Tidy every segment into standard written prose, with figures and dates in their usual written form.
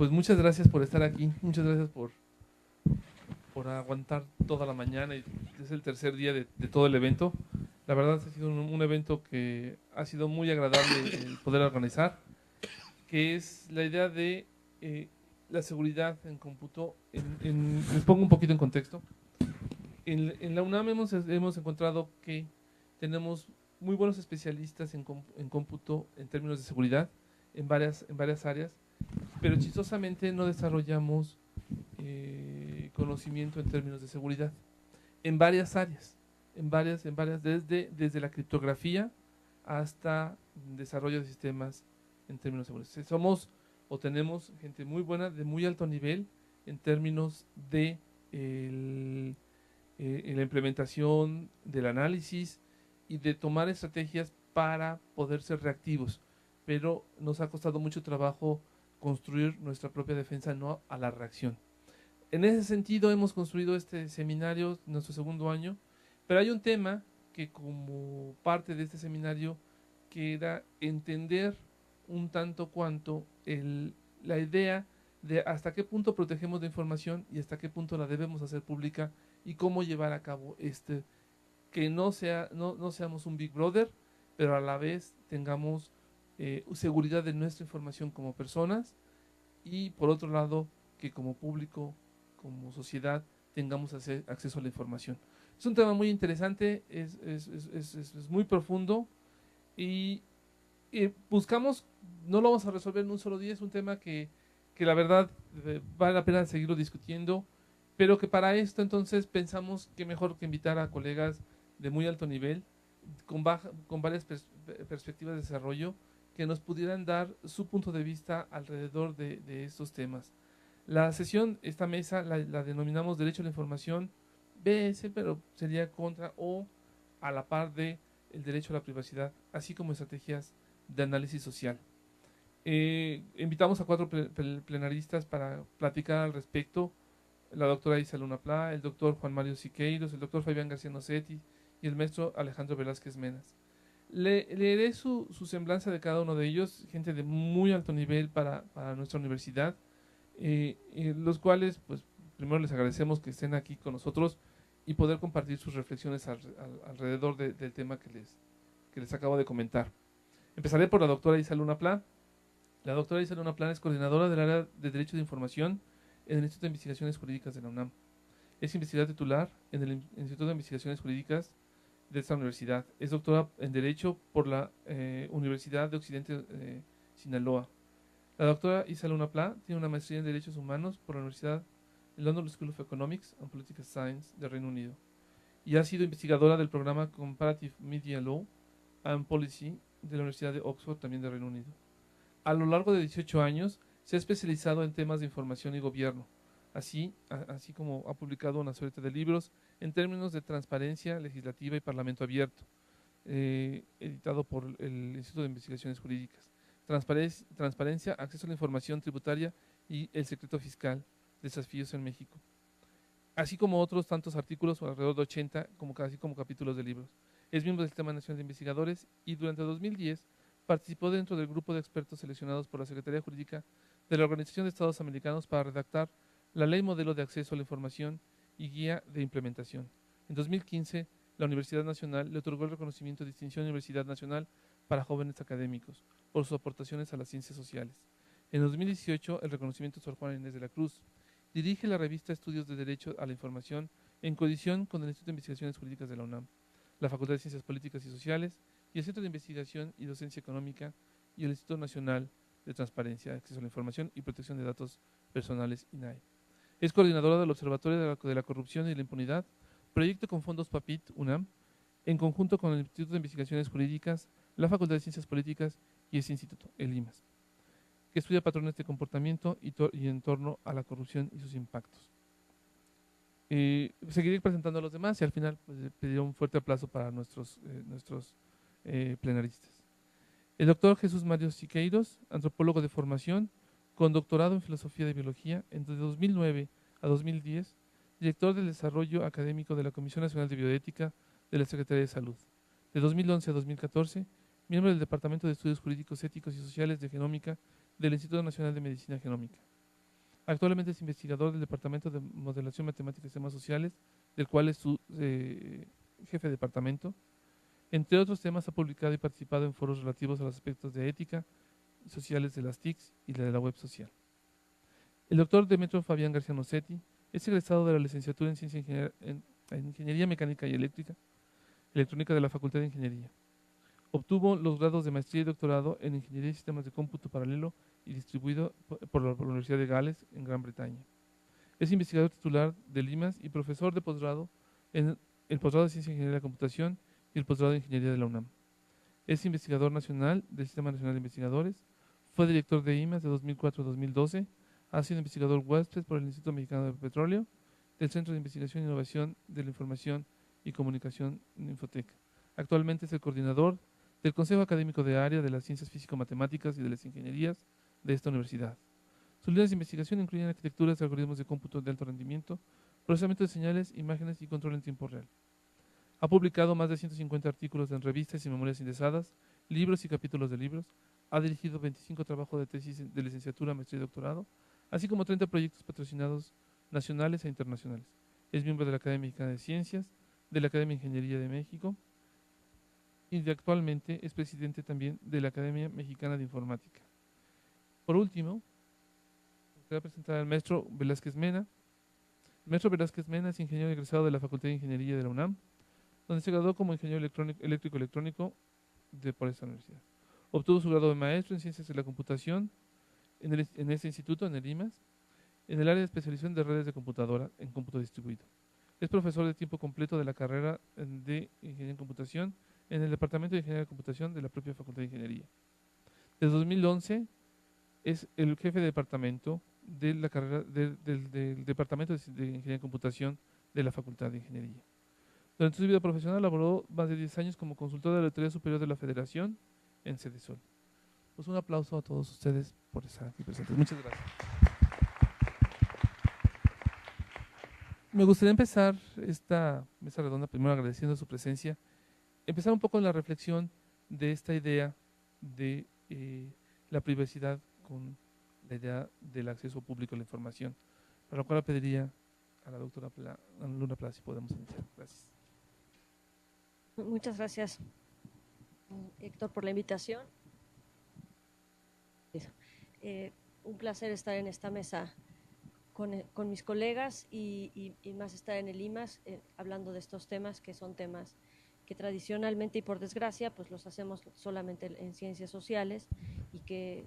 Pues muchas gracias por estar aquí, muchas gracias por aguantar toda la mañana. Y es el tercer día de todo el evento. La verdad ha sido un evento que ha sido muy agradable el poder organizar, que es la idea de la seguridad en cómputo. Les pongo un poquito en contexto. En la UNAM hemos encontrado que tenemos muy buenos especialistas en cómputo en términos de seguridad en varias áreas, pero chistosamente no desarrollamos conocimiento en términos de seguridad en varias áreas, desde la criptografía hasta desarrollo de sistemas en términos de seguridad. Somos o tenemos gente muy buena, de muy alto nivel en términos de la implementación del análisis y de tomar estrategias para poder ser reactivos, pero nos ha costado mucho trabajo construir nuestra propia defensa, no a la reacción. En ese sentido hemos construido este seminario, nuestro segundo año, pero hay un tema que como parte de este seminario que era entender un tanto cuanto la idea de hasta qué punto protegemos la información y hasta qué punto la debemos hacer pública y cómo llevar a cabo que no seamos un Big Brother, pero a la vez tengamos seguridad de nuestra información como personas y por otro lado que como público, como sociedad, tengamos acceso a la información. Es un tema muy interesante, es muy profundo y buscamos, no lo vamos a resolver en un solo día, es un tema que la verdad vale la pena seguirlo discutiendo, pero que para esto entonces pensamos que mejor que invitar a colegas de muy alto nivel, con varias perspectivas de desarrollo, que nos pudieran dar su punto de vista alrededor de estos temas. La sesión, esta mesa, la denominamos Derecho a la Información BS, pero sería contra o a la par de el derecho a la privacidad, así como estrategias de análisis social. Invitamos a 4 plenaristas para platicar al respecto: la doctora Isa Luna Pla, el doctor Juan Mario Siqueiros, el doctor Fabián García Nocetti y el maestro Alejandro Velázquez Menas. Leeré su semblanza de cada uno de ellos, gente de muy alto nivel para nuestra universidad, los cuales, pues, primero les agradecemos que estén aquí con nosotros y poder compartir sus reflexiones alrededor del tema que les acabo de comentar. Empezaré por la doctora Isa Luna Pla. La doctora Isa Luna Pla es coordinadora del área de Derecho de Información en el Instituto de Investigaciones Jurídicas de la UNAM. Es investigadora titular en el Instituto de Investigaciones Jurídicas de esta universidad. Es doctora en Derecho por la Universidad de Occidente Sinaloa. La doctora Isa Luna Pla tiene una maestría en Derechos Humanos por la Universidad London School of Economics and Political Science de Reino Unido y ha sido investigadora del programa Comparative Media Law and Policy de la Universidad de Oxford, también de Reino Unido. A lo largo de 18 años se ha especializado en temas de información y gobierno, así como ha publicado una serie de libros en términos de transparencia legislativa y parlamento abierto, editado por el Instituto de Investigaciones Jurídicas. Transparencia, acceso a la información tributaria y el secreto fiscal, desafíos en México. Así como otros tantos artículos, alrededor de 80, así como capítulos de libros. Es miembro del Sistema Nacional de Investigadores y durante 2010 participó dentro del grupo de expertos seleccionados por la Secretaría Jurídica de la Organización de Estados Americanos para redactar la Ley Modelo de Acceso a la Información y Guía de Implementación. En 2015, la Universidad Nacional le otorgó el reconocimiento de distinción Universidad Nacional para jóvenes académicos por sus aportaciones a las ciencias sociales. En 2018, el reconocimiento Sor Juana Inés de la Cruz. Dirige la revista Estudios de Derecho a la Información en coedición con el Instituto de Investigaciones Jurídicas de la UNAM, la Facultad de Ciencias Políticas y Sociales y el Centro de Investigación y Docencia Económica y el Instituto Nacional de Transparencia, Acceso a la Información y Protección de Datos Personales, INAI. Es coordinadora del Observatorio de la Corrupción y la Impunidad, proyecto con fondos PAPIT UNAM, en conjunto con el Instituto de Investigaciones Jurídicas, la Facultad de Ciencias Políticas y ese instituto, el IMAS, que estudia patrones de comportamiento y en torno a la corrupción y sus impactos. Seguiré presentando a los demás y al final pues, pediré un fuerte aplauso para nuestros plenaristas. El doctor Jesús Mario Siqueiros, antropólogo de formación, con doctorado en Filosofía de Biología, entre 2009 a 2010, director del desarrollo académico de la Comisión Nacional de Bioética de la Secretaría de Salud. De 2011 a 2014, miembro del Departamento de Estudios Jurídicos, Éticos y Sociales de Genómica del Instituto Nacional de Medicina Genómica. Actualmente es investigador del Departamento de Modelación Matemática y Sistemas Sociales, del cual es su jefe de departamento. Entre otros temas, ha publicado y participado en foros relativos a los aspectos de ética y sociales de las TICs y de la web social. El doctor Demetrio Fabián García Nocetti es egresado de la licenciatura en en Ingeniería Mecánica y Electrónica de la Facultad de Ingeniería. Obtuvo los grados de maestría y doctorado en Ingeniería y Sistemas de Cómputo Paralelo y Distribuido por la Universidad de Gales, en Gran Bretaña. Es investigador titular del IMAS y profesor de posgrado en el posgrado de Ciencia e Ingeniería de la Computación y el posgrado de Ingeniería de la UNAM. Es investigador nacional del Sistema Nacional de Investigadores, fue director de IMAS de 2004 a 2012, ha sido investigador huésped por el Instituto Mexicano de Petróleo, del Centro de Investigación e Innovación de la Información y Comunicación Infotec. Actualmente es el coordinador del Consejo Académico de Área de las Ciencias Físico-Matemáticas y de las Ingenierías de esta universidad. Sus líneas de investigación incluyen arquitecturas de algoritmos de cómputo de alto rendimiento, procesamiento de señales, imágenes y control en tiempo real. Ha publicado más de 150 artículos en revistas y memorias indexadas, libros y capítulos de libros. Ha dirigido 25 trabajos de tesis de licenciatura, maestría y doctorado, así como 30 proyectos patrocinados nacionales e internacionales. Es miembro de la Academia Mexicana de Ciencias, de la Academia de Ingeniería de México y actualmente es presidente también de la Academia Mexicana de Informática. Por último, voy a presentar al maestro Velázquez Mena. El maestro Velázquez Mena es ingeniero egresado de la Facultad de Ingeniería de la UNAM, donde se graduó como ingeniero eléctrico electrónico por esta universidad. Obtuvo su grado de maestro en Ciencias de la Computación en este instituto, en el IMAS, en el área de especialización de redes de computadora en cómputo distribuido. Es profesor de tiempo completo de la carrera de Ingeniería en Computación en el Departamento de Ingeniería de Computación de la propia Facultad de Ingeniería. Desde 2011 es el jefe de departamento de la carrera del Departamento de Ingeniería en Computación de la Facultad de Ingeniería. Durante su vida profesional laboró más de 10 años como consultor de la Auditoría Superior de la Federación en Cedesol. Pues un aplauso a todos ustedes por estar aquí presentes. Muchas gracias. Me gustaría empezar esta mesa redonda primero agradeciendo su presencia, empezar un poco en la reflexión de esta idea de la privacidad con la idea del acceso público a la información, para lo cual pediría a la doctora Luna Pla si podemos iniciar. Gracias. Muchas gracias, Héctor, por la invitación. Un placer estar en esta mesa con mis colegas y más estar en el IMAS hablando de estos temas que son temas que tradicionalmente y por desgracia pues los hacemos solamente en ciencias sociales y que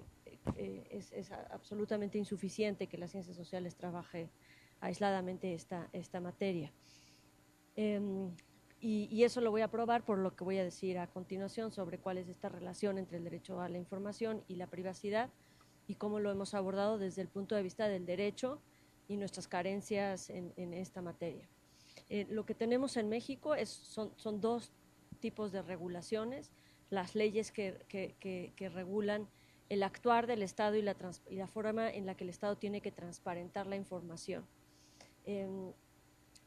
es absolutamente insuficiente que las ciencias sociales trabaje aisladamente esta materia. Y eso lo voy a probar por lo que voy a decir a continuación sobre cuál es esta relación entre el derecho a la información y la privacidad y cómo lo hemos abordado desde el punto de vista del derecho y nuestras carencias en esta materia. Lo que tenemos en México son dos tipos de regulaciones, las leyes que regulan el actuar del Estado y la forma en la que el Estado tiene que transparentar la información.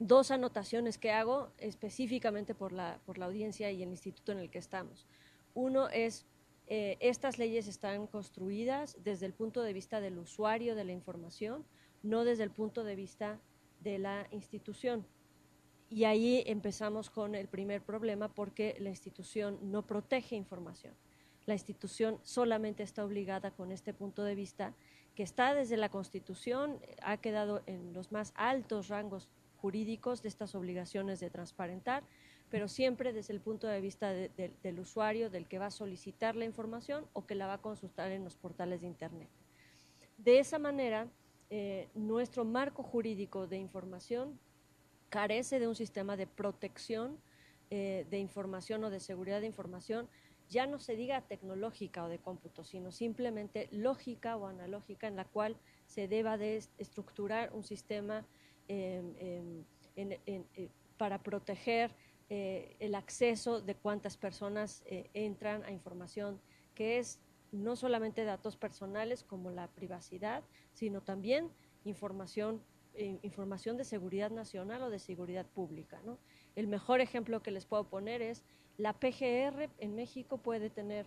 Dos anotaciones que hago específicamente por la audiencia y el instituto en el que estamos. Uno es, estas leyes están construidas desde el punto de vista del usuario de la información, no desde el punto de vista de la institución. Y ahí empezamos con el primer problema porque la institución no protege información. La institución solamente está obligada con este punto de vista que está desde la Constitución, ha quedado en los más altos rangos jurídicos de estas obligaciones de transparentar, pero siempre desde el punto de vista del usuario, del que va a solicitar la información o que la va a consultar en los portales de Internet. De esa manera, nuestro marco jurídico de información carece de un sistema de protección de información o de seguridad de información, ya no se diga tecnológica o de cómputo, sino simplemente lógica o analógica en la cual se deba de estructurar un sistema para proteger el acceso de cuántas personas entran a información que es no solamente datos personales como la privacidad, sino también información de seguridad nacional o de seguridad pública, ¿no? El mejor ejemplo que les puedo poner es la PGR en México puede tener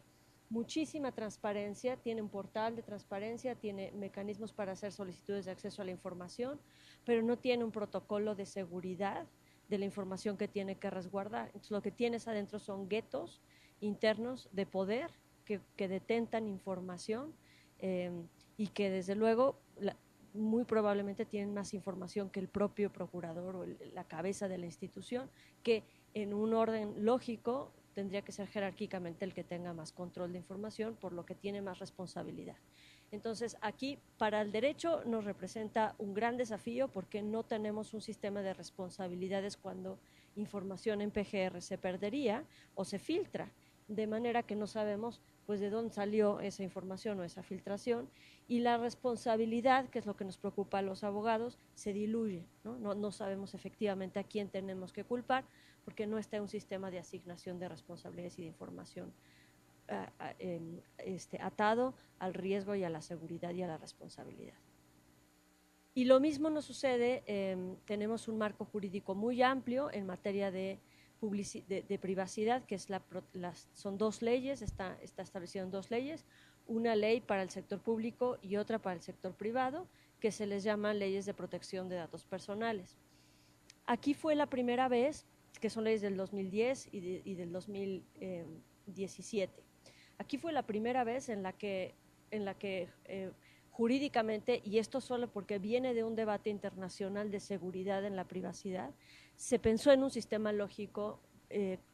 muchísima transparencia, tiene un portal de transparencia, tiene mecanismos para hacer solicitudes de acceso a la información, pero no tiene un protocolo de seguridad de la información que tiene que resguardar. Entonces, lo que tienes adentro son guetos internos de poder que detentan información y que desde luego muy probablemente tienen más información que el propio procurador o la cabeza de la institución, que en un orden lógico tendría que ser jerárquicamente el que tenga más control de información, por lo que tiene más responsabilidad. Entonces, aquí para el derecho nos representa un gran desafío porque no tenemos un sistema de responsabilidades cuando información en PGR se perdería o se filtra, de manera que no sabemos pues de dónde salió esa información o esa filtración, y la responsabilidad, que es lo que nos preocupa a los abogados, se diluye, no sabemos efectivamente a quién tenemos que culpar, porque no está un sistema de asignación de responsabilidades y de información atado al riesgo y a la seguridad y a la responsabilidad. Y lo mismo nos sucede, tenemos un marco jurídico muy amplio en materia de privacidad, que es son dos leyes, está establecido en dos leyes, una ley para el sector público y otra para el sector privado, que se les llama leyes de protección de datos personales. Aquí fue la primera vez, que son leyes del 2010 y del 2017. Aquí fue la primera vez en la que jurídicamente, y esto solo porque viene de un debate internacional de seguridad en la privacidad, se pensó en un sistema lógico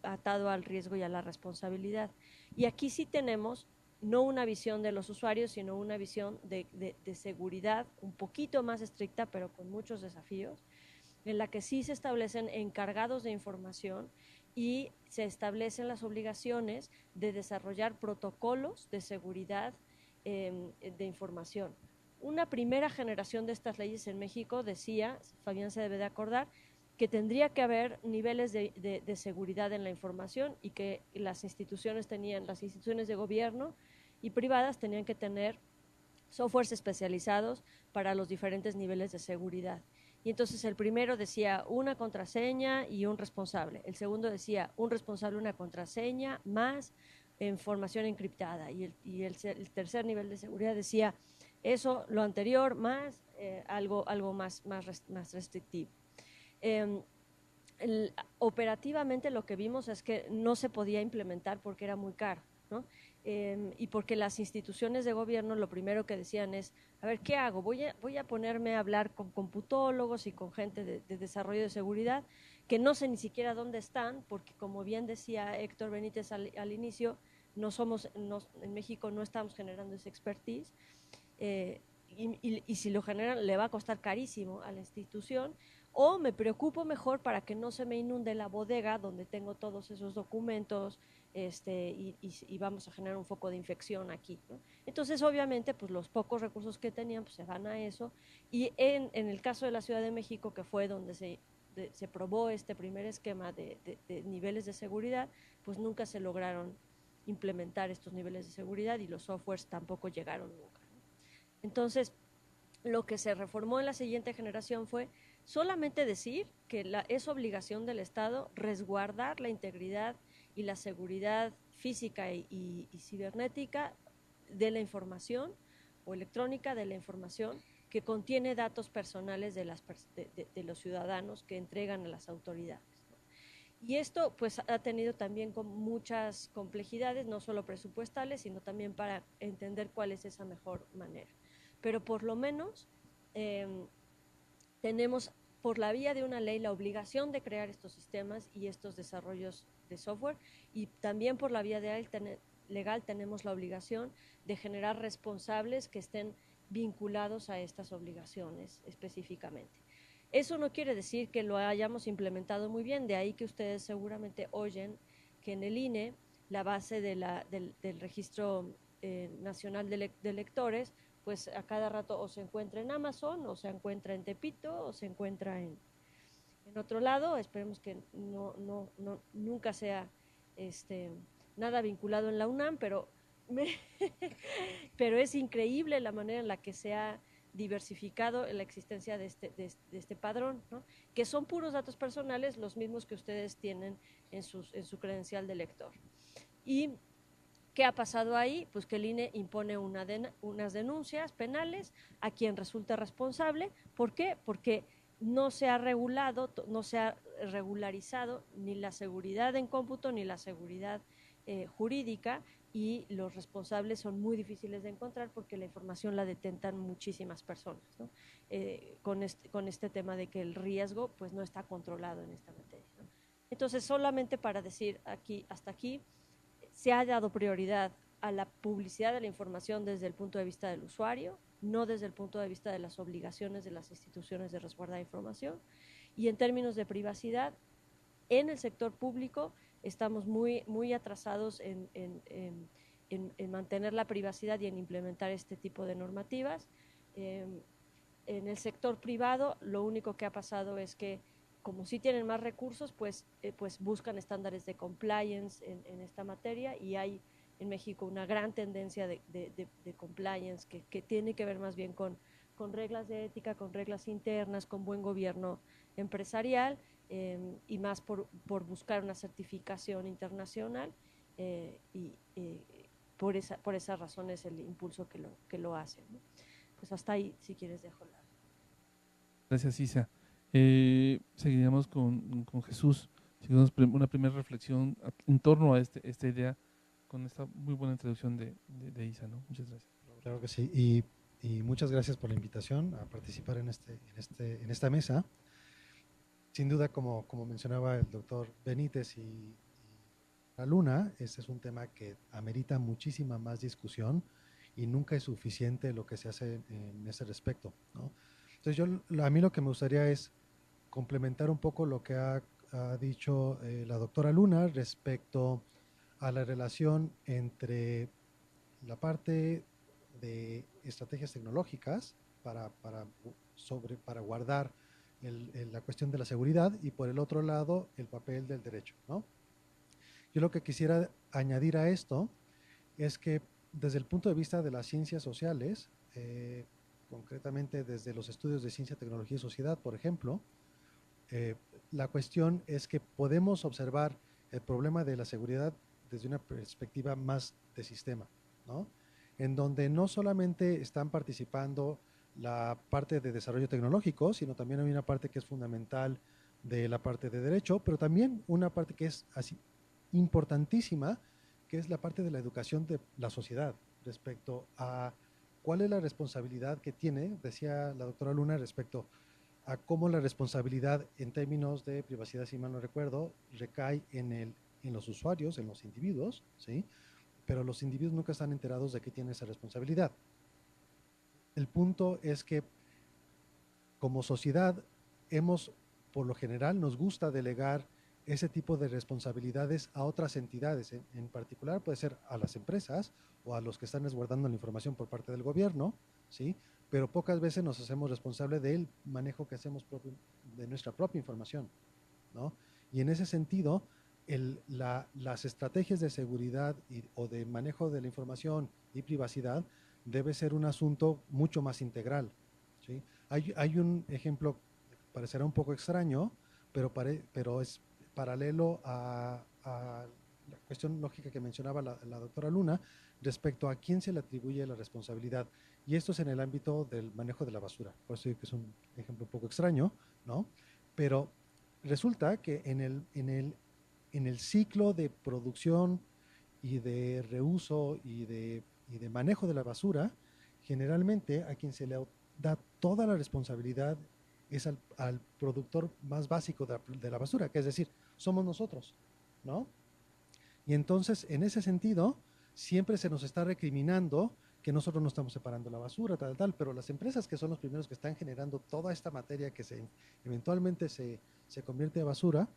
atado al riesgo y a la responsabilidad. Y aquí sí tenemos no una visión de los usuarios, sino una visión de seguridad un poquito más estricta, pero con muchos desafíos, en la que sí se establecen encargados de información y se establecen las obligaciones de desarrollar protocolos de seguridad de información. Una primera generación de estas leyes en México decía, Fabián se debe de acordar, que tendría que haber niveles de seguridad en la información y que las instituciones de gobierno y privadas tenían que tener softwares especializados para los diferentes niveles de seguridad. Y entonces el primero decía una contraseña y un responsable. El segundo decía un responsable, una contraseña, más información encriptada. Y el tercer nivel de seguridad decía eso, lo anterior, más algo más restrictivo. Operativamente lo que vimos es que no se podía implementar porque era muy caro, ¿no? Y porque las instituciones de gobierno lo primero que decían es, a ver, ¿qué hago? Voy a ponerme a hablar con computólogos y con gente de desarrollo de seguridad, que no sé ni siquiera dónde están, porque como bien decía Héctor Benítez al inicio, en México no estamos generando ese expertise, y si lo generan le va a costar carísimo a la institución, o me preocupo mejor para que no se me inunde la bodega donde tengo todos esos documentos y vamos a generar un foco de infección aquí, ¿no? Entonces, obviamente, pues los pocos recursos que tenían pues, se van a eso, y en el caso de la Ciudad de México, que fue donde se probó este primer esquema de niveles de seguridad, pues nunca se lograron implementar estos niveles de seguridad y los softwares tampoco llegaron nunca, ¿no? Entonces, lo que se reformó en la siguiente generación fue solamente decir que es obligación del Estado resguardar la integridad y la seguridad física y cibernética de la información o electrónica de la información que contiene datos personales de los ciudadanos que entregan a las autoridades, ¿no? Y esto pues ha tenido también muchas complejidades, no solo presupuestales, sino también para entender cuál es esa mejor manera. Pero por lo menos tenemos por la vía de una ley la obligación de crear estos sistemas y estos desarrollos de software, y también por la vía legal tenemos la obligación de generar responsables que estén vinculados a estas obligaciones específicamente. Eso no quiere decir que lo hayamos implementado muy bien, de ahí que ustedes seguramente oyen que en el INE la base del registro nacional de lectores pues a cada rato o se encuentra en Amazon, o se encuentra en Tepito, o se encuentra en otro lado. Esperemos que nunca sea nada vinculado en la UNAM, pero es increíble la manera en la que se ha diversificado la existencia de este padrón, ¿no? Que son puros datos personales, los mismos que ustedes tienen en su credencial de lector. Y ¿Qué ha pasado ahí? Pues que el INE impone unas denuncias penales a quien resulte responsable. ¿Por qué? Porque no se ha regulado, no se ha regularizado ni la seguridad en cómputo ni la seguridad jurídica, y los responsables son muy difíciles de encontrar porque la información la detentan muchísimas personas, ¿no? Con este tema de que el riesgo pues no está controlado en esta materia, ¿no? Entonces, solamente para decir hasta aquí, se ha dado prioridad a la publicidad de la información desde el punto de vista del usuario, no desde el punto de vista de las obligaciones de las instituciones de resguardar de información. Y en términos de privacidad, en el sector público estamos muy atrasados en mantener la privacidad y en implementar este tipo de normativas. En el sector privado, lo único que ha pasado es que, como sí tienen más recursos, pues buscan estándares de compliance en esta materia, y hay en México una gran tendencia de compliance que tiene que ver más bien con reglas de ética, con reglas internas, con buen gobierno empresarial, y más por buscar una certificación internacional, y por esa razón es el impulso que lo hace, ¿no? Pues hasta ahí, si quieres, dejo la... Gracias, Isa. Seguiríamos con Jesús. Seguimos una primera reflexión en torno a esta idea con esta muy buena introducción de Isa, ¿no? Muchas gracias. Claro que sí. Y muchas gracias por la invitación a participar en esta mesa. Sin duda, como mencionaba el doctor Benítez y la Luna, este es un tema que amerita muchísima más discusión y nunca es suficiente lo que se hace en ese respecto, ¿no? Entonces, a mí lo que me gustaría es complementar un poco lo que ha dicho la doctora Luna respecto a la relación entre la parte de estrategias tecnológicas para guardar la cuestión de la seguridad, y por el otro lado el papel del derecho, ¿no? Yo lo que quisiera añadir a esto es que desde el punto de vista de las ciencias sociales, concretamente desde los estudios de ciencia, tecnología y sociedad, por ejemplo, la cuestión es que podemos observar el problema de la seguridad desde una perspectiva más de sistema, ¿no? En donde no solamente están participando la parte de desarrollo tecnológico, sino también hay una parte que es fundamental de la parte de derecho, pero también una parte que es así importantísima, que es la parte de la educación de la sociedad respecto a cuál es la responsabilidad que tiene, decía la doctora Luna, respecto a cómo la responsabilidad en términos de privacidad, si mal no recuerdo, recae en los usuarios, en los individuos, ¿sí? Pero los individuos nunca están enterados de que tienen esa responsabilidad. El punto es que como sociedad por lo general, nos gusta delegar ese tipo de responsabilidades a otras entidades, en particular puede ser a las empresas o a los que están resguardando la información por parte del gobierno, ¿sí? Pero pocas veces nos hacemos responsable del manejo que hacemos de nuestra propia información, ¿no? Y en ese sentido, las estrategias de seguridad o de manejo de la información y privacidad debe ser un asunto mucho más integral, ¿sí? Hay un ejemplo, parecerá un poco extraño, pero es paralelo a la cuestión lógica que mencionaba la doctora Luna respecto a quién se le atribuye la responsabilidad. Y esto es en el ámbito del manejo de la basura. Por eso digo que es un ejemplo un poco extraño, ¿no? Pero resulta que en el ciclo de producción y de reuso y de manejo de la basura, generalmente a quien se le da toda la responsabilidad es al productor más básico de la basura, que es decir, somos nosotros, ¿no? Y entonces, en ese sentido, siempre se nos está recriminando que nosotros no estamos separando la basura, tal, pero las empresas que son los primeros que están generando toda esta materia que eventualmente se convierte en basura,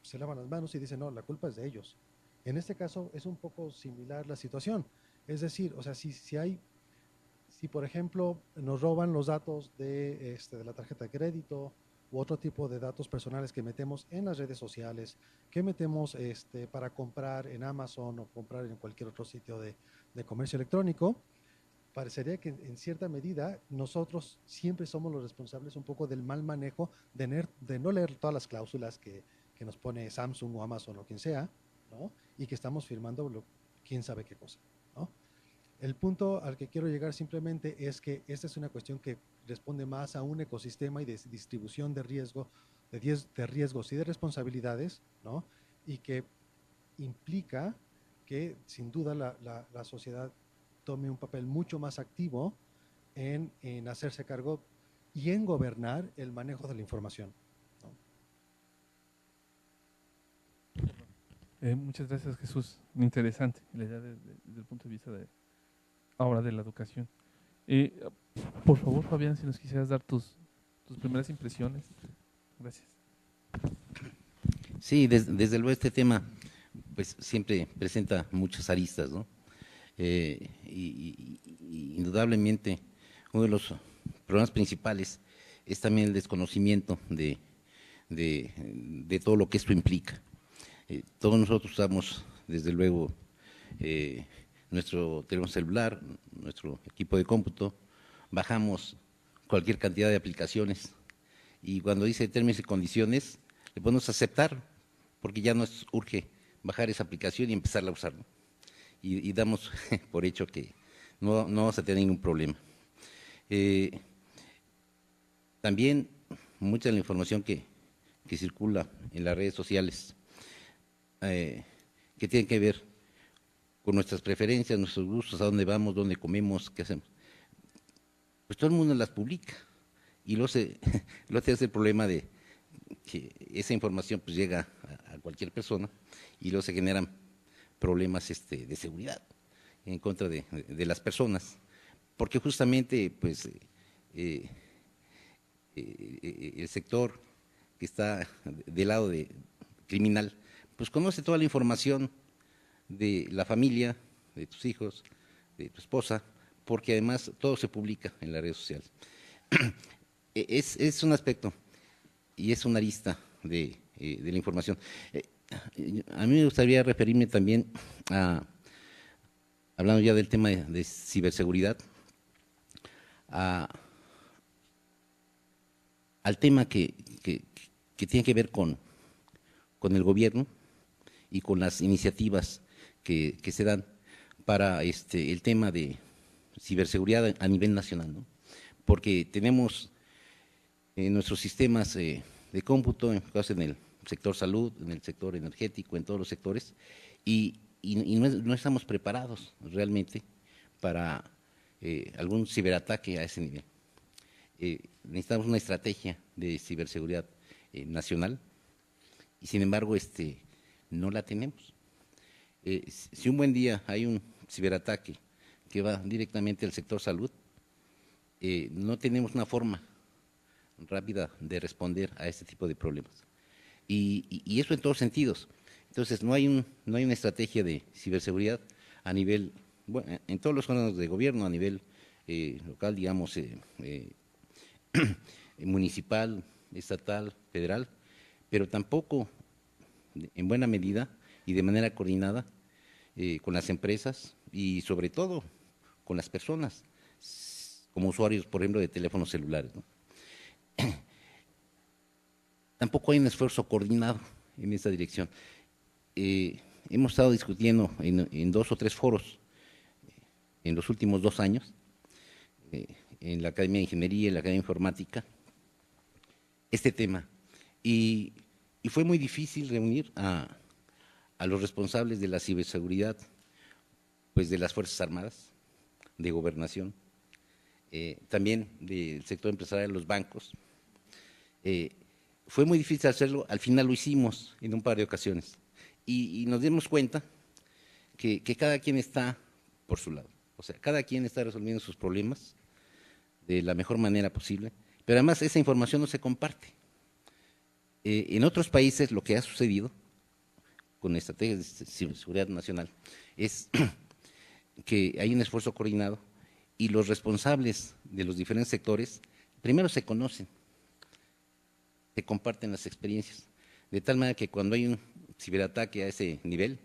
se lavan las manos y dicen, no, la culpa es de ellos. En este caso es un poco similar la situación. Es decir, o sea, si por ejemplo nos roban los datos de la tarjeta de crédito u otro tipo de datos personales que metemos en las redes sociales, que metemos para comprar en Amazon o comprar en cualquier otro sitio de comercio electrónico, parecería que en cierta medida nosotros siempre somos los responsables un poco del mal manejo de no leer todas las cláusulas que nos pone Samsung o Amazon o quien sea, ¿no? Y que estamos firmando quién sabe qué cosa, ¿no? El punto al que quiero llegar simplemente es que esta es una cuestión que responde más a un ecosistema y de distribución de riesgo, de riesgos y de responsabilidades, ¿no? Y que implica que sin duda la sociedad tome un papel mucho más activo en hacerse cargo y en gobernar el manejo de la información, ¿no? Muchas gracias, Jesús. Interesante la idea desde el punto de vista de ahora de la educación. Por favor, Fabián, si nos quisieras dar tus primeras impresiones. Gracias. Sí, desde luego este tema pues siempre presenta muchas aristas, ¿no? Y indudablemente uno de los problemas principales es también el desconocimiento de todo lo que esto implica. Todos nosotros usamos, desde luego, nuestro teléfono celular, nuestro equipo de cómputo, bajamos cualquier cantidad de aplicaciones y cuando dice términos y condiciones, le podemos aceptar porque ya nos urge bajar esa aplicación y empezarla a usar, ¿no? Y damos por hecho que no vamos a tener ningún problema. También mucha de la información que circula en las redes sociales, que tiene que ver con nuestras preferencias, nuestros gustos, a dónde vamos, dónde comemos, qué hacemos, pues todo el mundo las publica y luego es el problema de que esa información pues llega a cualquier persona y luego se generan problemas de seguridad en contra de las personas, porque justamente pues el sector que está del lado de criminal pues conoce toda la información de la familia, de tus hijos, de tu esposa, porque además todo se publica en las redes sociales. Es un aspecto y es una arista de la información. A mí me gustaría referirme también hablando ya del tema de ciberseguridad, al tema que tiene que ver con el gobierno y con las iniciativas que se dan para el tema de ciberseguridad a nivel nacional, ¿no? Porque tenemos nuestros sistemas de cómputo, en el sector salud, en el sector energético, en todos los sectores, y no estamos preparados realmente para algún ciberataque a ese nivel. Necesitamos una estrategia de ciberseguridad nacional y sin embargo no la tenemos. Si un buen día hay un ciberataque que va directamente al sector salud, no tenemos una forma rápida de responder a este tipo de problemas. Y eso en todos sentidos. Entonces, no hay una estrategia de ciberseguridad a nivel, bueno, en todos los órganos de gobierno, a nivel local, digamos, municipal, estatal, federal, pero tampoco en buena medida y de manera coordinada con las empresas y sobre todo con las personas, como usuarios, por ejemplo, de teléfonos celulares, ¿no? Tampoco hay un esfuerzo coordinado en esta dirección. Hemos estado discutiendo en 2 o 3 foros en los últimos 2 años, en la Academia de Ingeniería y en la Academia de Informática, este tema. Y fue muy difícil reunir a los responsables de la ciberseguridad, pues de las Fuerzas Armadas, de Gobernación, también del sector empresarial, los bancos. Fue muy difícil hacerlo, al final lo hicimos en un par de ocasiones y nos dimos cuenta que cada quien está por su lado, o sea, cada quien está resolviendo sus problemas de la mejor manera posible, pero además esa información no se comparte. En otros países lo que ha sucedido con estrategias de ciberseguridad nacional es que hay un esfuerzo coordinado y los responsables de los diferentes sectores primero se conocen, se comparten las experiencias, de tal manera que cuando hay un ciberataque a ese nivel,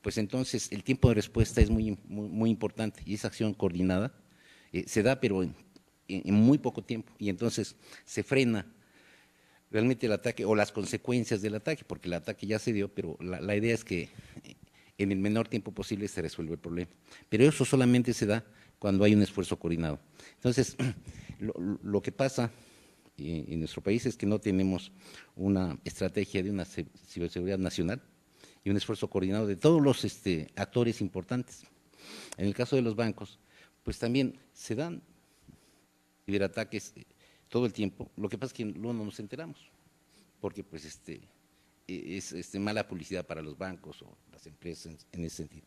pues entonces el tiempo de respuesta es muy importante y esa acción coordinada se da pero en muy poco tiempo y entonces se frena realmente el ataque o las consecuencias del ataque, porque el ataque ya se dio, pero la idea es que en el menor tiempo posible se resuelve el problema. Pero eso solamente se da cuando hay un esfuerzo coordinado. Entonces, lo que pasa en nuestro país es que no tenemos una estrategia de una ciberseguridad nacional y un esfuerzo coordinado de todos los actores importantes. En el caso de los bancos, pues también se dan ciberataques todo el tiempo. Lo que pasa es que luego no nos enteramos, porque pues es mala publicidad para los bancos o las empresas en ese sentido.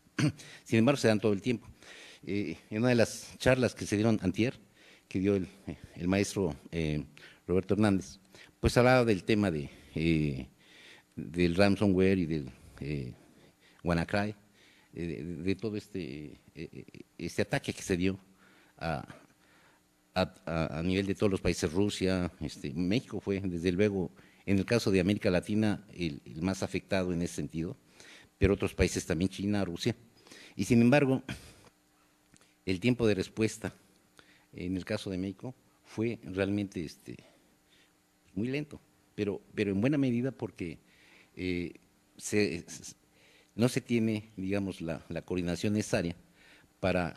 Sin embargo, se dan todo el tiempo. En una de las charlas que se dieron antier, que dio el maestro Roberto Hernández, pues hablaba del tema del ransomware y del WannaCry, de todo este ataque que se dio a nivel de todos los países. Rusia, México fue desde luego, en el caso de América Latina, el más afectado en ese sentido, pero otros países también, China, Rusia. Y sin embargo, el tiempo de respuesta en el caso de México fue realmente muy lento, pero en buena medida porque no se tiene, digamos, la coordinación necesaria para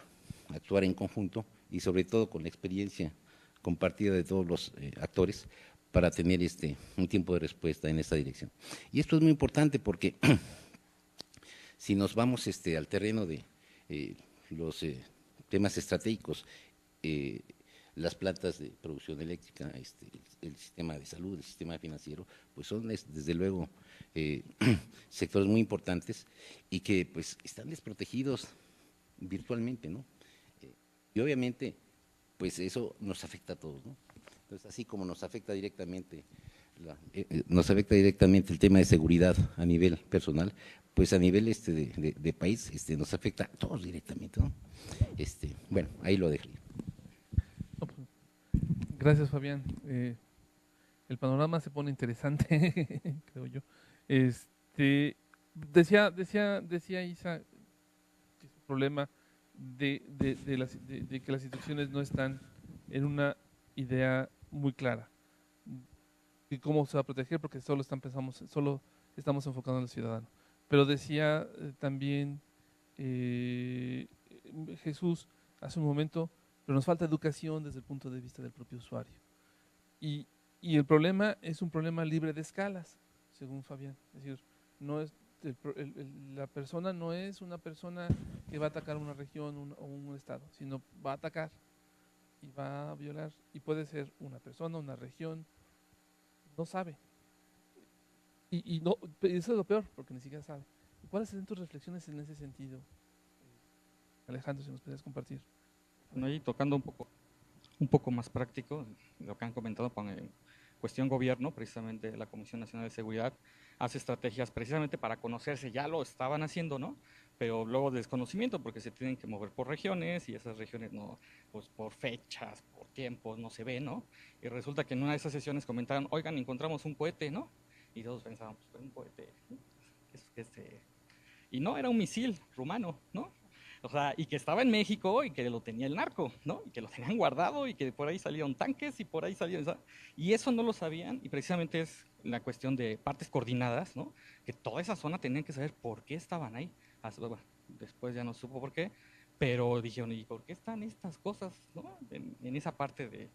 actuar en conjunto y sobre todo con la experiencia compartida de todos los actores para tener un tiempo de respuesta en esta dirección. Y esto es muy importante porque si nos vamos al terreno de los temas estratégicos, las plantas de producción eléctrica, el sistema de salud, el sistema financiero, pues son desde luego sectores muy importantes y que pues están desprotegidos virtualmente, ¿no? Y obviamente pues eso nos afecta a todos, ¿no? Entonces, así como nos afecta directamente el tema de seguridad a nivel personal, pues a nivel de país nos afecta a todos directamente, ¿no? Bueno, ahí lo dejo. Gracias, Fabián. El panorama se pone interesante, creo yo. Decía Isa que es un problema de que las instituciones no están en una idea muy clara de cómo se va a proteger, porque solo estamos enfocando en el ciudadano. Pero decía también Jesús hace un momento, pero nos falta educación desde el punto de vista del propio usuario. Y el problema es un problema libre de escalas, según Fabián. Es decir, no es la persona no es una persona que va a atacar una región o un estado, sino va a atacar y va a violar. Y puede ser una persona, una región, no sabe. Y no, eso es lo peor, porque ni siquiera sabe. ¿Cuáles son tus reflexiones en ese sentido? Alejandro, si nos puedes compartir. Bueno, ahí tocando un poco más práctico, lo que han comentado con cuestión gobierno, precisamente la Comisión Nacional de Seguridad hace estrategias precisamente para conocerse, ya lo estaban haciendo, ¿no? Pero luego desconocimiento, porque se tienen que mover por regiones y esas regiones no, pues por fechas, por tiempos, no se ve, ¿no? Y resulta que en una de esas sesiones comentaron, oigan, encontramos un cohete, ¿no? Y todos pensábamos, pues un cohete, y no, era un misil rumano, ¿no? O sea, y que estaba en México y que lo tenía el narco, ¿no? Y que lo tenían guardado y que por ahí salieron tanques y por ahí salieron, ¿sabes? Y eso no lo sabían y precisamente es la cuestión de partes coordinadas, ¿no? Que toda esa zona tenían que saber por qué estaban ahí. Bueno, después ya no supo por qué, pero dijeron, ¿y por qué están estas cosas, ¿no? En esa parte de...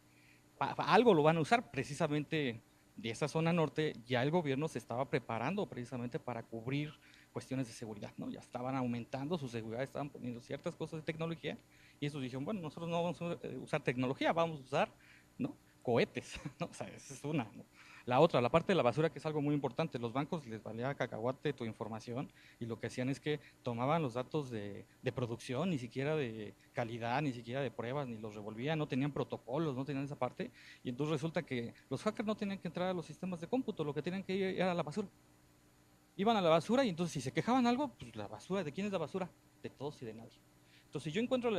algo lo van a usar precisamente de esa zona norte, ya el gobierno se estaba preparando precisamente para cubrir cuestiones de seguridad, ¿no? Ya estaban aumentando su seguridad, estaban poniendo ciertas cosas de tecnología y eso dijeron, bueno, nosotros no vamos a usar tecnología, vamos a usar, ¿no? Cohetes, ¿no? O sea, esa es una, ¿no? La otra, la parte de la basura, que es algo muy importante, los bancos les valía cacahuate tu información y lo que hacían es que tomaban los datos de producción, ni siquiera de calidad, ni siquiera de pruebas, ni los revolvían, no tenían protocolos, no tenían esa parte y entonces resulta que los hackers no tenían que entrar a los sistemas de cómputo, lo que tenían que ir era a la basura. Iban a la basura y entonces si se quejaban algo, pues la basura, ¿de quién es la basura? De todos y de nadie. Entonces si yo encuentro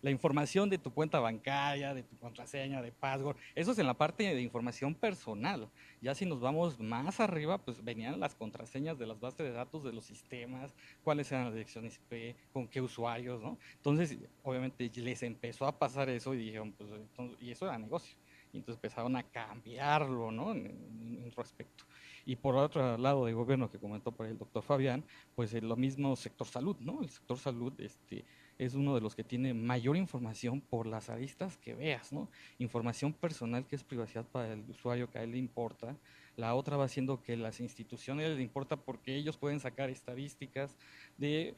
la información de tu cuenta bancaria, de tu contraseña, de password, eso es en la parte de información personal. Ya si nos vamos más arriba, pues venían las contraseñas de las bases de datos de los sistemas, cuáles eran las direcciones IP, con qué usuarios, ¿no? Entonces, obviamente les empezó a pasar eso y dijeron, pues, entonces, y eso era negocio. y entonces empezaron a cambiarlo, ¿no? En respecto. Y por otro lado del gobierno que comentó por el doctor Fabián, pues lo mismo sector salud, ¿no? El sector salud es uno de los que tiene mayor información por las aristas que veas, ¿no? Información personal que es privacidad para el usuario que a él le importa. La otra va siendo que las instituciones les importa porque ellos pueden sacar estadísticas de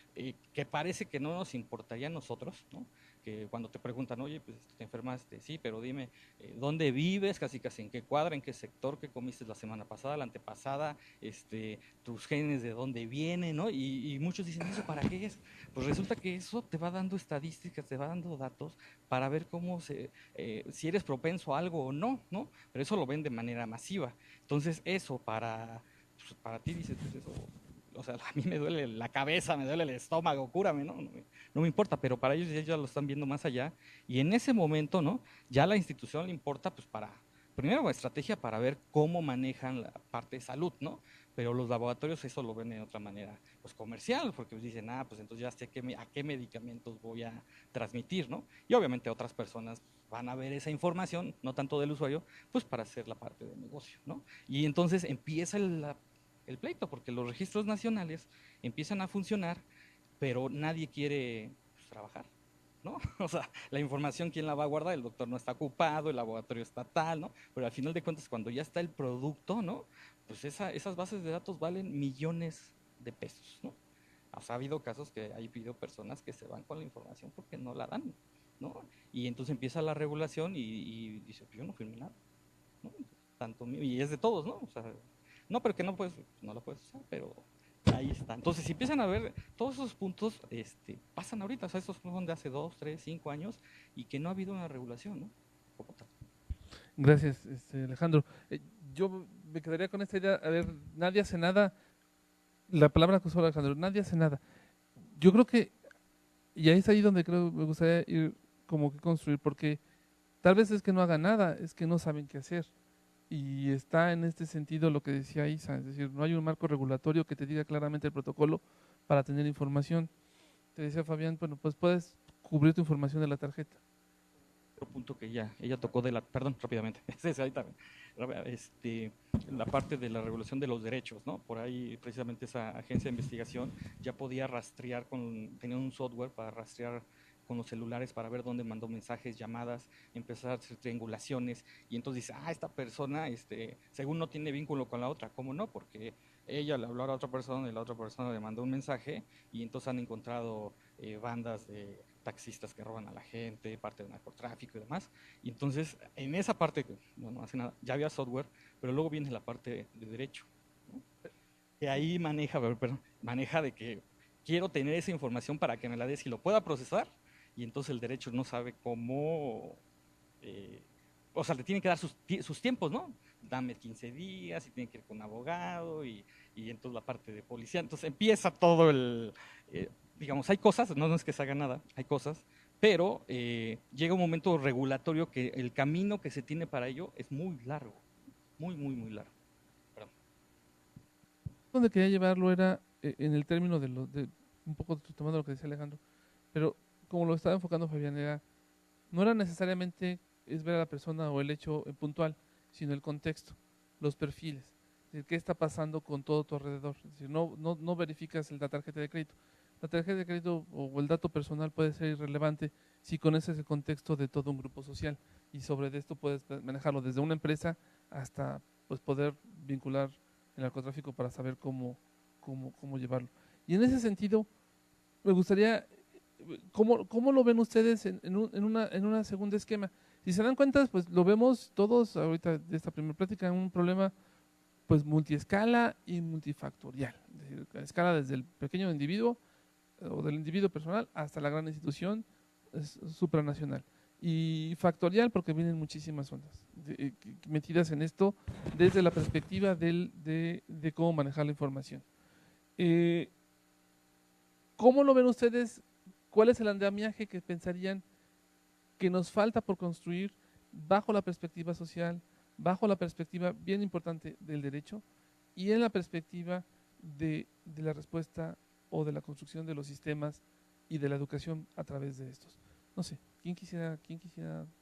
que parece que no nos importaría a nosotros, ¿no? Que cuando te preguntan, oye, pues te enfermaste, sí, pero dime, ¿dónde vives? Casi casi en qué cuadra, en qué sector, qué comiste la semana pasada, la antepasada, tus genes de dónde vienen, ¿no? Y muchos dicen, ¿eso para qué es? Pues resulta que eso te va dando estadísticas, te va dando datos para ver si eres propenso a algo o no, ¿no? Pero eso lo ven de manera masiva. Entonces eso pues, para ti dices, pues eso, o sea, a mí me duele la cabeza, me duele el estómago, cúrame, ¿no? No me importa, pero para ellos ya lo están viendo más allá. Y en ese momento, ¿no? Ya la institución le importa, pues primero estrategia para ver cómo manejan la parte de salud, ¿no? Pero los laboratorios eso lo ven de otra manera, pues comercial, porque pues dicen, pues entonces ya sé a qué medicamentos voy a transmitir, ¿no? Y obviamente otras personas van a ver esa información, no tanto del usuario, pues para hacer la parte del negocio, ¿no? Y entonces empieza el pleito, porque los registros nacionales empiezan a funcionar, pero nadie quiere pues, trabajar, ¿no? O sea, la información, ¿quién la va a guardar? El doctor no está ocupado, el laboratorio está tal, ¿no? Pero al final de cuentas, cuando ya está el producto, ¿no? Pues esas bases de datos valen millones de pesos, ¿no? O sea, ha habido casos que hay habido personas que se van con la información porque no la dan, ¿no? Y entonces empieza la regulación y dice, pues yo no firmé nada, ¿no? Tanto mío, y es de todos, ¿no? O sea, no, pero que no la puedes usar, pero ahí está. Entonces, si empiezan a ver, todos esos puntos pasan ahorita, o sea, estos son de hace 2, 3, 5 años y que no ha habido una regulación, ¿no? Gracias, Alejandro. Yo me quedaría con esta idea, a ver, nadie hace nada, la palabra que usó Alejandro, nadie hace nada. Yo creo que, y ahí es ahí donde creo me gustaría ir como que construir, porque tal vez es que no hagan nada, es que no saben qué hacer. Y está en este sentido lo que decía Isa, es decir, no hay un marco regulatorio que te diga claramente el protocolo para tener información. Te decía Fabián, bueno, pues puedes cubrir tu información de la tarjeta. Otro punto que ella tocó perdón, rápidamente, ahí también, la parte de la regulación de los derechos, ¿no? Por ahí precisamente esa agencia de investigación ya podía rastrear, tenía un software para rastrear con los celulares para ver dónde mandó mensajes, llamadas, empezar a hacer triangulaciones y entonces dice, esta persona, según no tiene vínculo con la otra, ¿cómo no? Porque ella le habló a otra persona y la otra persona le mandó un mensaje y entonces han encontrado bandas de taxistas que roban a la gente, parte del narcotráfico y demás. Y entonces, en esa parte, no hace nada, ya había software, pero luego viene la parte de derecho, ¿no? Que ahí maneja de que quiero tener esa información para que me la des y lo pueda procesar, y entonces el derecho no sabe cómo, o sea, le tiene que dar sus tiempos, ¿no? Dame 15 días y tiene que ir con un abogado y entonces la parte de policía. Entonces empieza todo digamos, hay cosas, no es que se haga nada, hay cosas, pero llega un momento regulatorio que el camino que se tiene para ello es muy largo, muy, muy, muy largo. Perdón. Donde quería llevarlo era en el término de un poco tomando lo que decía Alejandro, pero como lo estaba enfocando Fabián, no era necesariamente es ver a la persona o el hecho puntual, sino el contexto, los perfiles, es decir, qué está pasando con todo tu alrededor. Es decir, no verificas la tarjeta de crédito. La tarjeta de crédito o el dato personal puede ser irrelevante si conoces el contexto de todo un grupo social y sobre esto puedes manejarlo desde una empresa hasta pues poder vincular el narcotráfico para saber cómo llevarlo. Y en ese sentido, me gustaría, ¿cómo lo ven ustedes en una segunda esquema? Si se dan cuenta, pues lo vemos todos ahorita de esta primera plática en un problema pues multiescala y multifactorial. Es decir, a escala desde el pequeño individuo o del individuo personal hasta la gran institución supranacional. Y factorial porque vienen muchísimas ondas metidas en esto desde la perspectiva de cómo manejar la información. ¿Cómo lo ven ustedes? ¿Cuál es el andamiaje que pensarían que nos falta por construir bajo la perspectiva social, bajo la perspectiva bien importante del derecho y en la perspectiva de la respuesta o de la construcción de los sistemas y de la educación a través de estos? No sé, ¿quién quisiera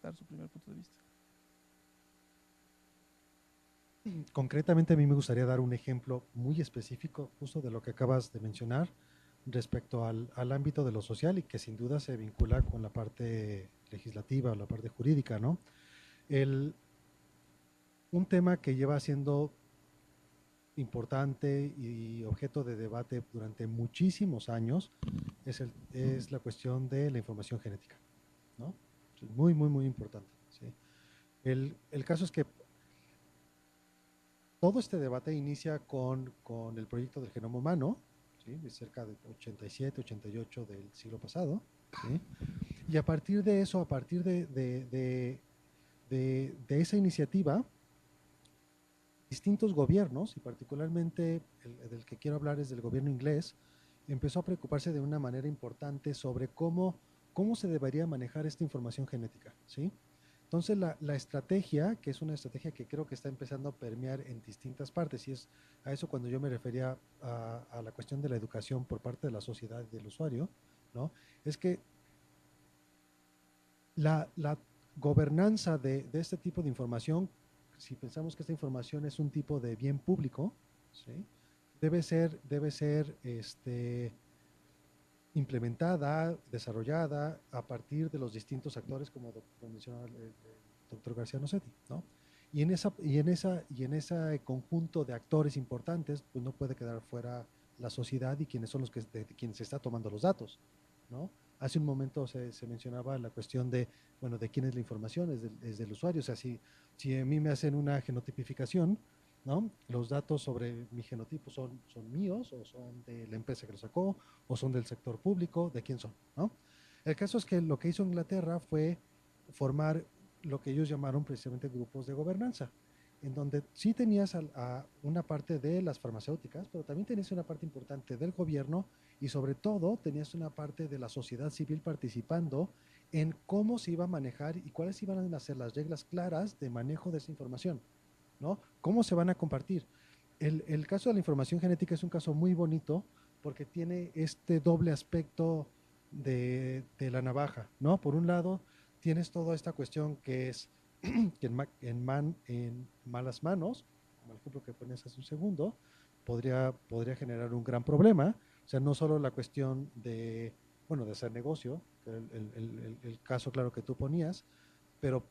dar su primer punto de vista? Concretamente a mí me gustaría dar un ejemplo muy específico justo de lo que acabas de mencionar respecto al ámbito de lo social y que sin duda se vincula con la parte legislativa o la parte jurídica, ¿no? El, un tema que lleva siendo importante y objeto de debate durante muchísimos años es la cuestión de la información genética, ¿no? Es muy, muy, muy importante, ¿sí? El caso es que todo este debate inicia con el proyecto del genoma humano, ¿sí? De cerca de 87, 88 del siglo pasado, ¿sí? Y a partir de eso, a partir de esa iniciativa, distintos gobiernos, y particularmente el del que quiero hablar es del gobierno inglés, empezó a preocuparse de una manera importante sobre cómo se debería manejar esta información genética, ¿sí? Entonces la estrategia, que es una estrategia que creo que está empezando a permear en distintas partes, y es a eso cuando yo me refería a la cuestión de la educación por parte de la sociedad y del usuario, ¿no? Es que la gobernanza de este tipo de información, si pensamos que esta información es un tipo de bien público, ¿sí? debe ser implementada, desarrollada a partir de los distintos actores, como mencionaba el doctor García Nocetti, ¿no? Y en ese conjunto de actores importantes, pues no puede quedar fuera la sociedad y quienes son los que de quienes se está tomando los datos, ¿no? Hace un momento se mencionaba la cuestión de, bueno, de quién es la información, es del usuario. O sea, si a mí me hacen una genotipificación, ¿no? Los datos sobre mi genotipo son míos o son de la empresa que lo sacó o son del sector público, ¿de quién son? ¿No? El caso es que lo que hizo Inglaterra fue formar lo que ellos llamaron precisamente grupos de gobernanza, en donde sí tenías a una parte de las farmacéuticas, pero también tenías una parte importante del gobierno y sobre todo tenías una parte de la sociedad civil participando en cómo se iba a manejar y cuáles iban a ser las reglas claras de manejo de esa información, ¿no? ¿Cómo se van a compartir? El caso de la información genética es un caso muy bonito porque tiene este doble aspecto de la navaja, ¿no? Por un lado, tienes toda esta cuestión que es que en malas manos, como el ejemplo que pones hace un segundo, podría generar un gran problema. O sea, no solo la cuestión de, bueno, de hacer negocio, que el caso claro que tú ponías, pero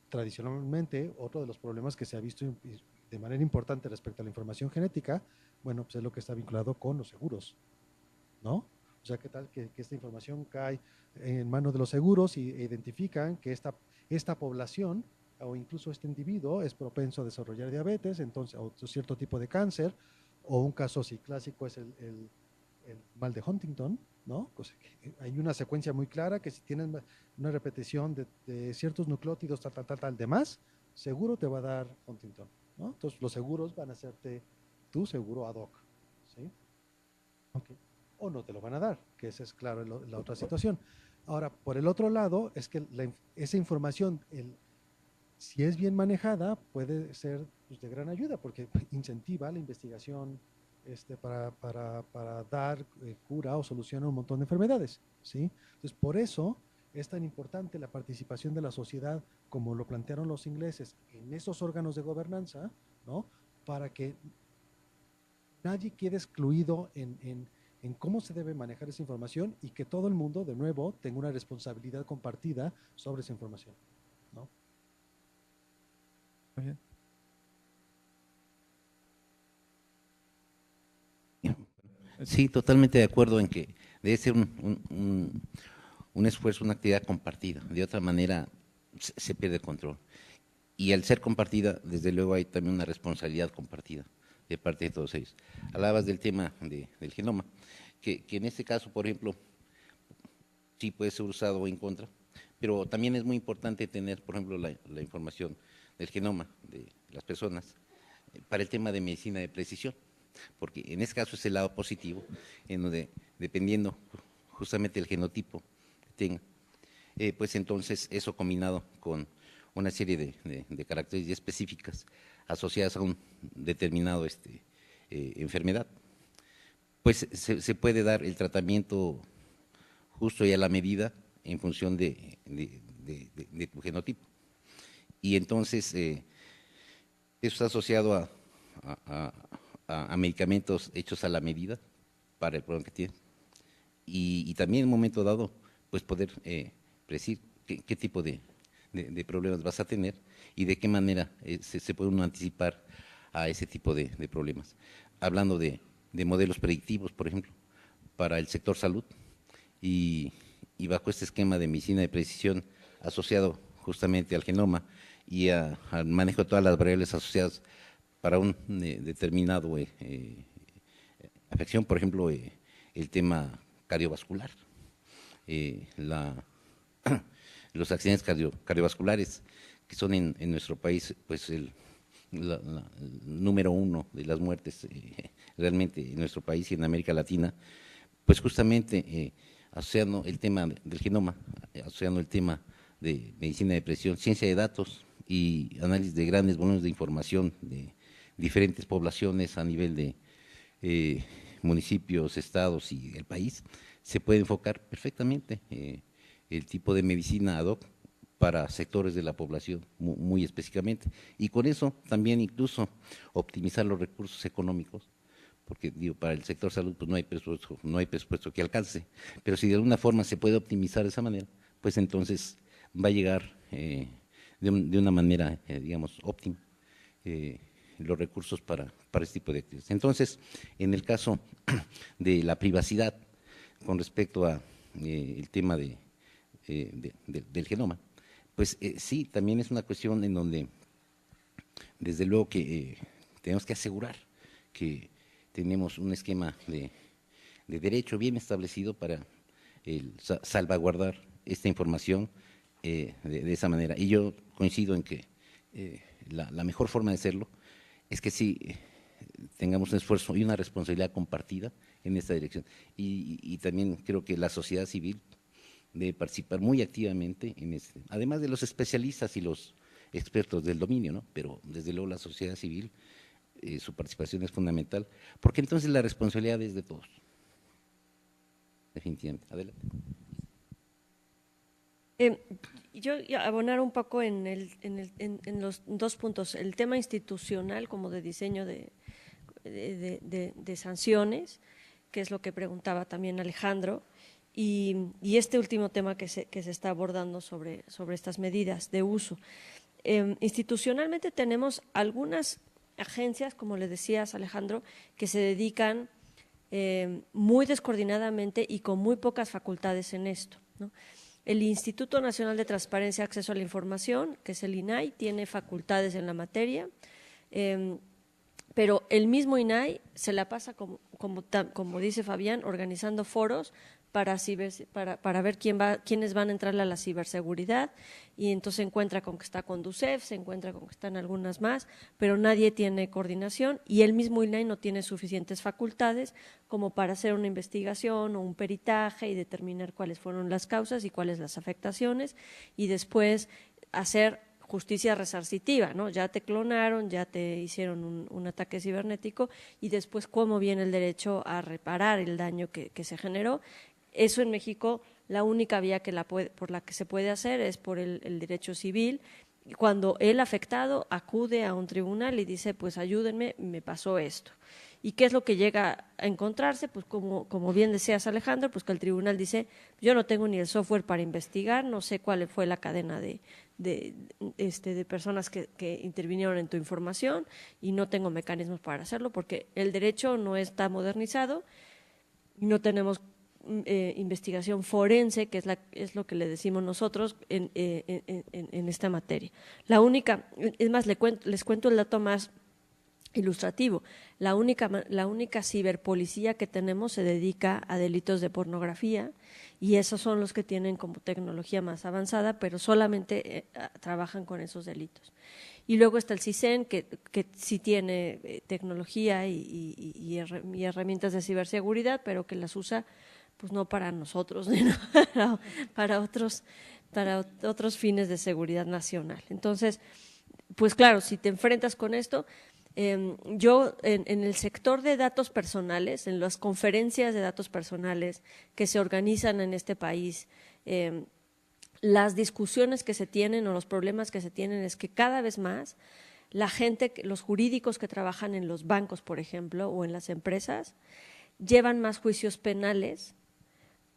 tradicionalmente otro de los problemas que se ha visto de manera importante respecto a la información genética, bueno, pues es lo que está vinculado con los seguros, ¿no? O sea, ¿qué tal que esta información cae en manos de los seguros y identifican que esta población o incluso este individuo es propenso a desarrollar diabetes, entonces, o cierto tipo de cáncer, o un caso así clásico es el mal de Huntington, ¿no? O sea, hay una secuencia muy clara que si tienes una repetición de ciertos nucleótidos, tal, demás, seguro te va a dar Huntington, ¿no? Entonces, los seguros van a hacerte tu seguro ad hoc, ¿sí? Okay. O no te lo van a dar, que esa es claro la otra situación. Ahora, por el otro lado, es que esa información, si es bien manejada, puede ser pues, de gran ayuda porque incentiva la investigación para dar cura o solución a un montón de enfermedades, ¿sí? Entonces, por eso es tan importante la participación de la sociedad, como lo plantearon los ingleses, en esos órganos de gobernanza, ¿no? Para que nadie quede excluido en cómo se debe manejar esa información y que todo el mundo, de nuevo, tenga una responsabilidad compartida sobre esa información, ¿no? Muy bien. Sí, totalmente de acuerdo en que debe ser un esfuerzo, una actividad compartida. De otra manera, se pierde el control. Y al ser compartida, desde luego hay también una responsabilidad compartida de parte de todos ellos. Hablabas del tema del genoma, que en este caso, por ejemplo, sí puede ser usado en contra, pero también es muy importante tener, por ejemplo, la información del genoma de las personas para el tema de medicina de precisión, porque en este caso es el lado positivo, en donde dependiendo justamente del genotipo que tenga, pues entonces eso combinado con una serie de características específicas asociadas a un determinado enfermedad, pues se puede dar el tratamiento justo y a la medida en función de tu genotipo. Y entonces Eso está asociado a medicamentos hechos a la medida para el problema que tiene. Y también en un momento dado, pues poder predecir qué tipo de problemas vas a tener y de qué manera se puede uno anticipar a ese tipo de problemas. Hablando de modelos predictivos, por ejemplo, para el sector salud, y bajo este esquema de medicina de precisión asociado justamente al genoma y al manejo de todas las variables asociadas para un determinado afección, por ejemplo, el tema cardiovascular, los accidentes cardiovasculares, que son en nuestro país pues el número 1 de las muertes realmente en nuestro país y en América Latina, pues justamente asociando el tema del genoma, asociando el tema de medicina de precisión, ciencia de datos y análisis de grandes volúmenes de información de diferentes poblaciones a nivel de municipios, estados y el país, se puede enfocar perfectamente el tipo de medicina ad hoc para sectores de la población muy específicamente, y con eso también incluso optimizar los recursos económicos, porque digo, para el sector salud pues no hay presupuesto que alcance, pero si de alguna forma se puede optimizar de esa manera, pues entonces va a llegar de una manera, digamos, óptima los recursos para este tipo de actividades. Entonces, en el caso de la privacidad con respecto a el tema del genoma, pues sí, también es una cuestión en donde desde luego que tenemos que asegurar que tenemos un esquema de derecho bien establecido para salvaguardar esta información de esa manera. Y yo coincido en que la mejor forma de hacerlo es que sí tengamos un esfuerzo y una responsabilidad compartida en esta dirección. Y también creo que la sociedad civil debe participar muy activamente en este, además de los especialistas y los expertos del dominio, ¿no? Pero desde luego la sociedad civil, su participación es fundamental, porque entonces la responsabilidad es de todos. Definitivamente. Adelante. Yo abonar un poco en los dos puntos, el tema institucional como de diseño de sanciones, que es lo que preguntaba también Alejandro, y este último tema que se está abordando sobre estas medidas de uso. Institucionalmente tenemos algunas agencias, como le decías Alejandro, que se dedican muy descoordinadamente y con muy pocas facultades en esto, ¿no? El Instituto Nacional de Transparencia y Acceso a la Información, que es el INAI, tiene facultades en la materia, pero el mismo INAI se la pasa, como dice Fabián, organizando foros para ver quiénes van a entrarle a la ciberseguridad, y entonces se encuentra con que está Conducef, se encuentra con que están algunas más, pero nadie tiene coordinación, y el mismo INAI no tiene suficientes facultades como para hacer una investigación o un peritaje y determinar cuáles fueron las causas y cuáles las afectaciones, y después hacer justicia resarcitiva, ¿no? Ya te clonaron, ya te hicieron un ataque cibernético, y después cómo viene el derecho a reparar el daño que se generó. Eso en México, la única vía por la que se puede hacer es por el derecho civil. Cuando el afectado acude a un tribunal y dice, pues ayúdenme, me pasó esto. ¿Y qué es lo que llega a encontrarse? Pues como bien decías, Alejandro, pues que el tribunal dice, yo no tengo ni el software para investigar, no sé cuál fue la cadena de personas que intervinieron en tu información, y no tengo mecanismos para hacerlo porque el derecho no está modernizado y no tenemos investigación forense, que es lo que le decimos nosotros en esta materia. La única, es más, les cuento el dato más ilustrativo, la única ciberpolicía que tenemos se dedica a delitos de pornografía, y esos son los que tienen como tecnología más avanzada, pero solamente trabajan con esos delitos. Y luego está el CISEN, que sí tiene tecnología y herramientas de ciberseguridad, pero que las usa pues no para nosotros, sino para otros fines de seguridad nacional. Entonces, pues claro, si te enfrentas con esto, yo en el sector de datos personales, en las conferencias de datos personales que se organizan en este país, las discusiones que se tienen o los problemas que se tienen es que cada vez más la gente, los jurídicos que trabajan en los bancos, por ejemplo, o en las empresas, llevan más juicios penales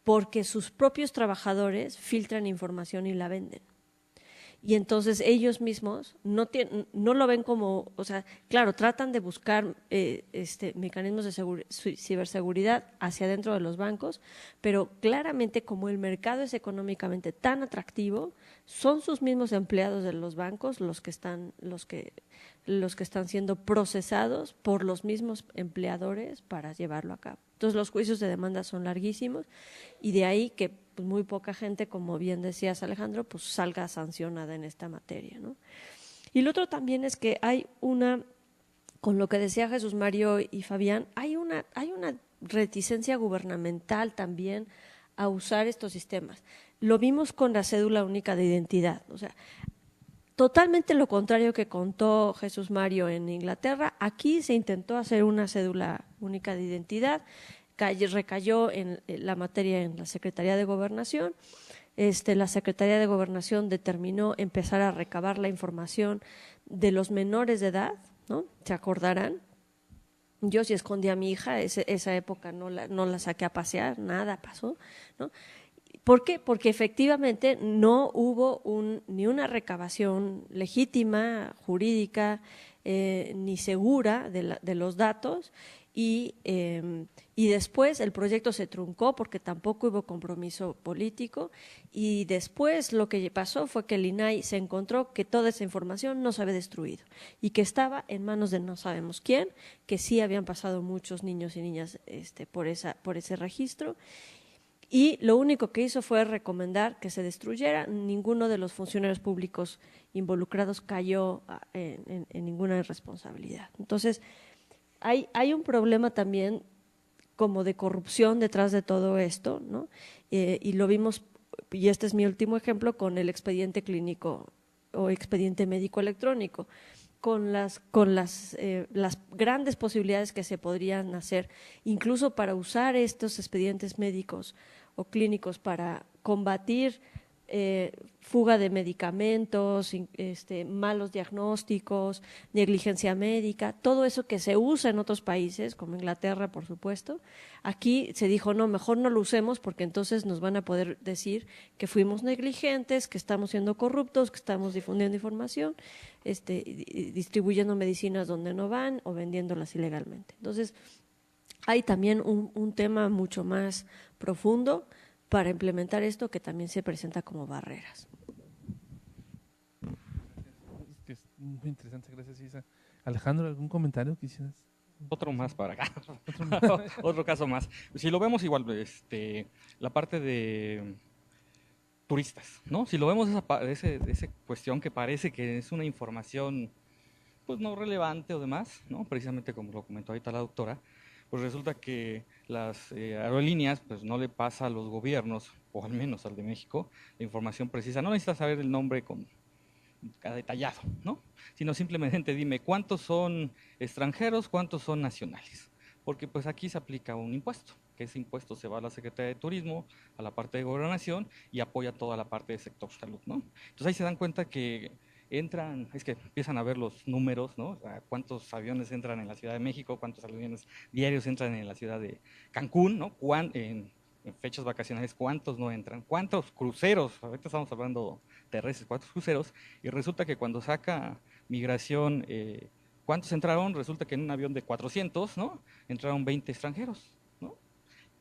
porque sus propios trabajadores filtran información y la venden. Y entonces ellos mismos no lo ven como, o sea, claro, tratan de buscar mecanismos de ciberseguridad hacia dentro de los bancos, pero claramente como el mercado es económicamente tan atractivo, son sus mismos empleados de los bancos los que están siendo procesados por los mismos empleadores para llevarlo a cabo. Entonces los juicios de demanda son larguísimos y de ahí que pues, muy poca gente, como bien decías Alejandro, pues salga sancionada en esta materia, ¿no? Y lo otro también es que hay con lo que decía Jesús Mario y Fabián, hay una reticencia gubernamental también a usar estos sistemas. Lo vimos con la cédula única de identidad, o sea, totalmente lo contrario que contó Jesús Mario en Inglaterra. Aquí se intentó hacer una cédula única de identidad, recayó en la materia en la Secretaría de Gobernación. La Secretaría de Gobernación determinó empezar a recabar la información de los menores de edad, ¿no? Se acordarán. Yo sí escondí a mi hija, esa época no la saqué a pasear, nada pasó, ¿no? ¿Por qué? Porque efectivamente no hubo ni una recabación legítima, jurídica, ni segura de los datos y después el proyecto se truncó porque tampoco hubo compromiso político y después lo que pasó fue que el INAI se encontró que toda esa información no se había destruido y que estaba en manos de no sabemos quién, que sí habían pasado muchos niños y niñas por ese registro. Y lo único que hizo fue recomendar que se destruyera. Ninguno de los funcionarios públicos involucrados cayó en ninguna irresponsabilidad. Entonces, hay un problema también como de corrupción detrás de todo esto, ¿no? Y lo vimos, y este es mi último ejemplo, con el expediente clínico o expediente médico electrónico, con las grandes posibilidades que se podrían hacer, incluso para usar estos expedientes médicos o clínicos para combatir fuga de medicamentos, malos diagnósticos, negligencia médica, todo eso que se usa en otros países, como Inglaterra, por supuesto. Aquí se dijo, no, mejor no lo usemos porque entonces nos van a poder decir que fuimos negligentes, que estamos siendo corruptos, que estamos difundiendo información, distribuyendo medicinas donde no van o vendiéndolas ilegalmente. Entonces, hay también un tema mucho más profundo para implementar esto que también se presenta como barreras. Es muy interesante, gracias Isa. Alejandro, ¿algún comentario quisieras? Otro más para acá, otro caso más. Si lo vemos igual, la parte de turistas, ¿no? Si lo vemos esa cuestión que parece que es una información pues no relevante o demás, ¿no? Precisamente como lo comentó ahorita la doctora, pues resulta que las aerolíneas pues no le pasa a los gobiernos, o al menos al de México, la información precisa. No necesitas saber el nombre detallado, ¿no? Sino simplemente dime cuántos son extranjeros, cuántos son nacionales. Porque pues aquí se aplica un impuesto, que ese impuesto se va a la Secretaría de Turismo, a la parte de Gobernación y apoya toda la parte del sector salud, ¿no? Entonces ahí se dan cuenta que empiezan a ver los números, ¿no? O sea, cuántos aviones entran en la Ciudad de México, cuántos aviones diarios entran en la ciudad de Cancún, ¿no? En fechas vacacionales, cuántos no entran, cuántos cruceros, ahorita estamos hablando terrestres, cuántos cruceros, y resulta que cuando saca migración, ¿cuántos entraron? Resulta que en un avión de 400, ¿no? Entraron 20 extranjeros, ¿no?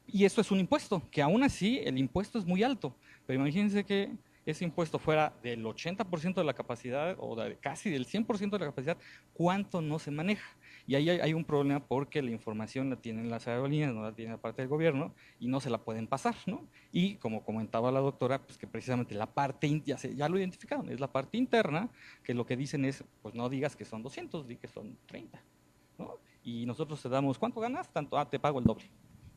Y esto es un impuesto, que aún así el impuesto es muy alto, pero imagínense que ese impuesto fuera del 80% de la capacidad o casi del 100% de la capacidad, ¿cuánto no se maneja? Y ahí hay un problema porque la información la tienen las aerolíneas, no la tiene la parte del gobierno y no se la pueden pasar, ¿no? Y como comentaba la doctora, pues que precisamente la parte, ya lo identificaron, es la parte interna, que lo que dicen es, pues no digas que son 200, di que son 30, ¿no? Y nosotros te damos, ¿cuánto ganas? Tanto, te pago el doble,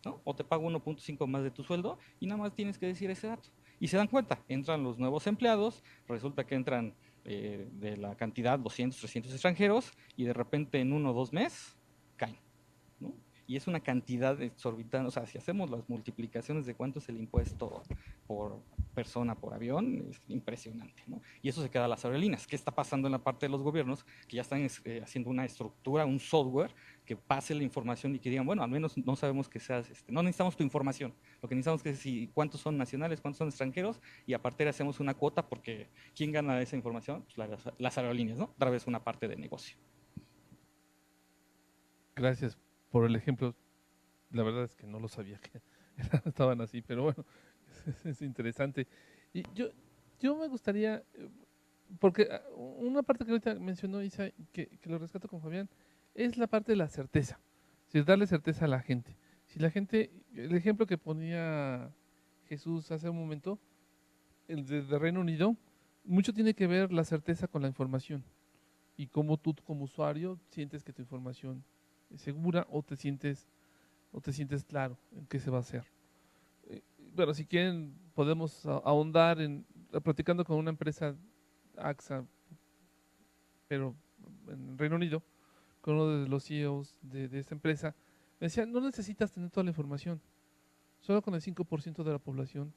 ¿no? O te pago 1.5 más de tu sueldo y nada más tienes que decir ese dato. Y se dan cuenta, entran los nuevos empleados, resulta que entran de la cantidad 200, 300 extranjeros y de repente en 1 o 2 meses caen, ¿no? y es una cantidad exorbitante. O sea, si hacemos las multiplicaciones de cuánto es el impuesto por persona por avión, es impresionante, ¿no? Y eso se queda a las aerolíneas. ¿Qué está pasando en la parte de los gobiernos? Que ya están haciendo una estructura, un software que pase la información y que digan, bueno, al menos no sabemos que seas, no necesitamos tu información, lo que necesitamos es si cuántos son nacionales, cuántos son extranjeros, y aparte hacemos una cuota porque ¿quién gana esa información? Pues las aerolíneas, ¿no? Otra vez una parte de negocio. Gracias por el ejemplo. La verdad es que no lo sabía que estaban así, pero bueno, es interesante. Y yo me gustaría, porque una parte que ahorita mencionó Isa, que lo rescato con Fabián, es la parte de la certeza. Es decir, darle certeza a la gente. Si la gente, el ejemplo que ponía Jesús hace un momento, el de Reino Unido, mucho tiene que ver la certeza con la información y cómo tú como usuario sientes que tu información es segura o te sientes claro en qué se va a hacer. Bueno, si quieren podemos ahondar platicando con una empresa AXA, pero en Reino Unido, con uno de los CEOs de esta empresa, me decía, no necesitas tener toda la información, solo con el 5% de la población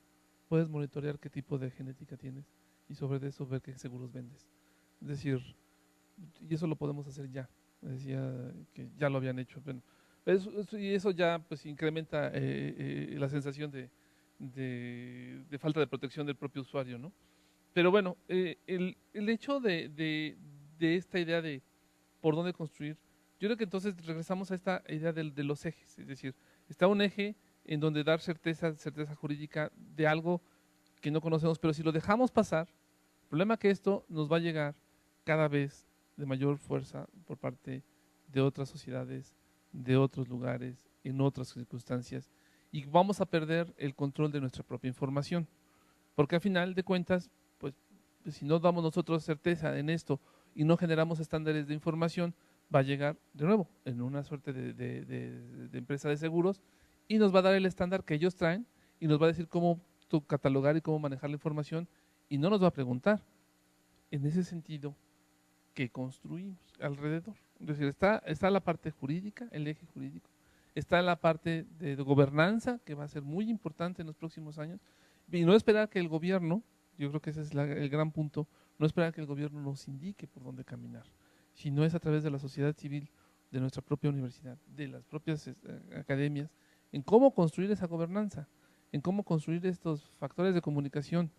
puedes monitorear qué tipo de genética tienes y sobre eso ver qué seguros vendes. Es decir, y eso lo podemos hacer ya. Me decía que ya lo habían hecho. Bueno, y eso ya pues incrementa la sensación de falta de protección del propio usuario, ¿no? Pero bueno, el hecho de esta idea de por dónde construir, yo creo que entonces regresamos a esta idea de los ejes, es decir, está un eje en donde dar certeza jurídica de algo que no conocemos, pero si lo dejamos pasar, el problema es que esto nos va a llegar cada vez de mayor fuerza por parte de otras sociedades, de otros lugares, en otras circunstancias, y vamos a perder el control de nuestra propia información, porque al final de cuentas, pues si no damos nosotros certeza en esto y no generamos estándares de información, va a llegar de nuevo en una suerte de empresa de seguros y nos va a dar el estándar que ellos traen y nos va a decir cómo catalogar y cómo manejar la información y no nos va a preguntar en ese sentido que construimos alrededor. Es decir, está la parte jurídica, el eje jurídico, está la parte de gobernanza, que va a ser muy importante en los próximos años, y no esperar que el gobierno, yo creo que ese es el gran punto, no esperar que el gobierno nos indique por dónde caminar, sino es a través de la sociedad civil, de nuestra propia universidad, de las propias academias, en cómo construir esa gobernanza, en cómo construir estos factores de comunicación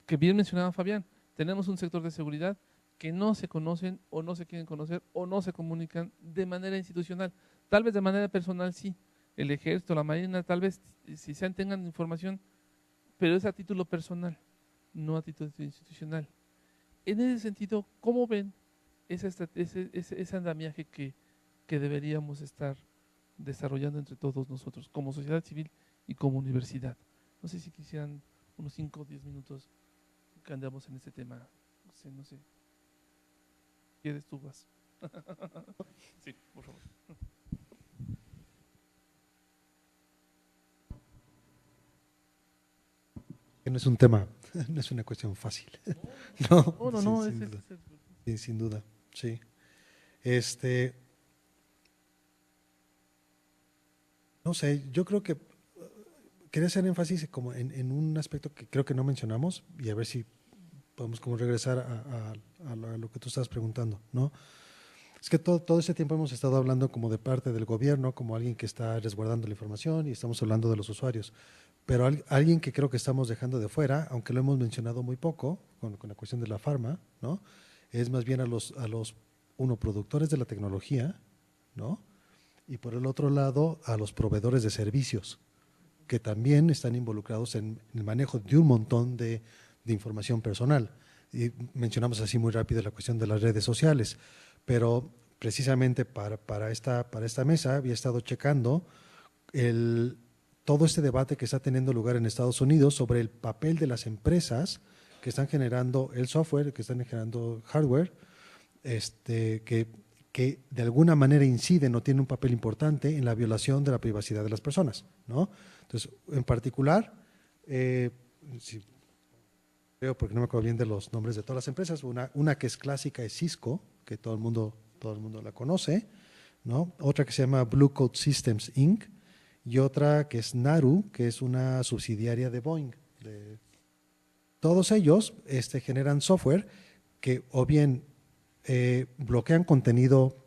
que bien mencionaba Fabián. Tenemos un sector de seguridad que no se conocen o no se quieren conocer o no se comunican de manera institucional. Tal vez de manera personal sí, el ejército, la marina, tal vez si tengan información, pero es a título personal, no a título institucional. En ese sentido, ¿cómo ven ese andamiaje que deberíamos estar desarrollando entre todos nosotros, como sociedad civil y como universidad? No sé si quisieran unos 5 o 10 minutos que andamos en este tema. No sé. ¿Quieres tú vas? Sí, por favor. Que no es un tema, no es una cuestión fácil. No, No, sin duda. Sí, sin duda, sí. No sé, yo creo que quería hacer énfasis como en un aspecto que creo que no mencionamos y a ver si podemos como regresar a lo que tú estás preguntando, ¿no? Es que todo este tiempo hemos estado hablando como de parte del gobierno, como alguien que está resguardando la información y estamos hablando de los usuarios, pero alguien que creo que estamos dejando de fuera, aunque lo hemos mencionado muy poco con la cuestión de la farma, ¿no? Es más bien a los productores de la tecnología, ¿no? Y por el otro lado a los proveedores de servicios, que también están involucrados en el manejo de un montón de información personal. Y mencionamos así muy rápido la cuestión de las redes sociales, pero precisamente para esta mesa había estado checando todo este debate que está teniendo lugar en Estados Unidos sobre el papel de las empresas que están generando el software, que están generando hardware, que de alguna manera inciden o tienen un papel importante en la violación de la privacidad de las personas, ¿no? Entonces, en particular, creo, porque no me acuerdo bien de los nombres de todas las empresas, una que es clásica es Cisco, que todo el mundo la conoce, ¿no? Otra que se llama Blue Coat Systems Inc. y otra que es Naru, que es una subsidiaria de Boeing. Todos ellos generan software que o bien bloquean contenido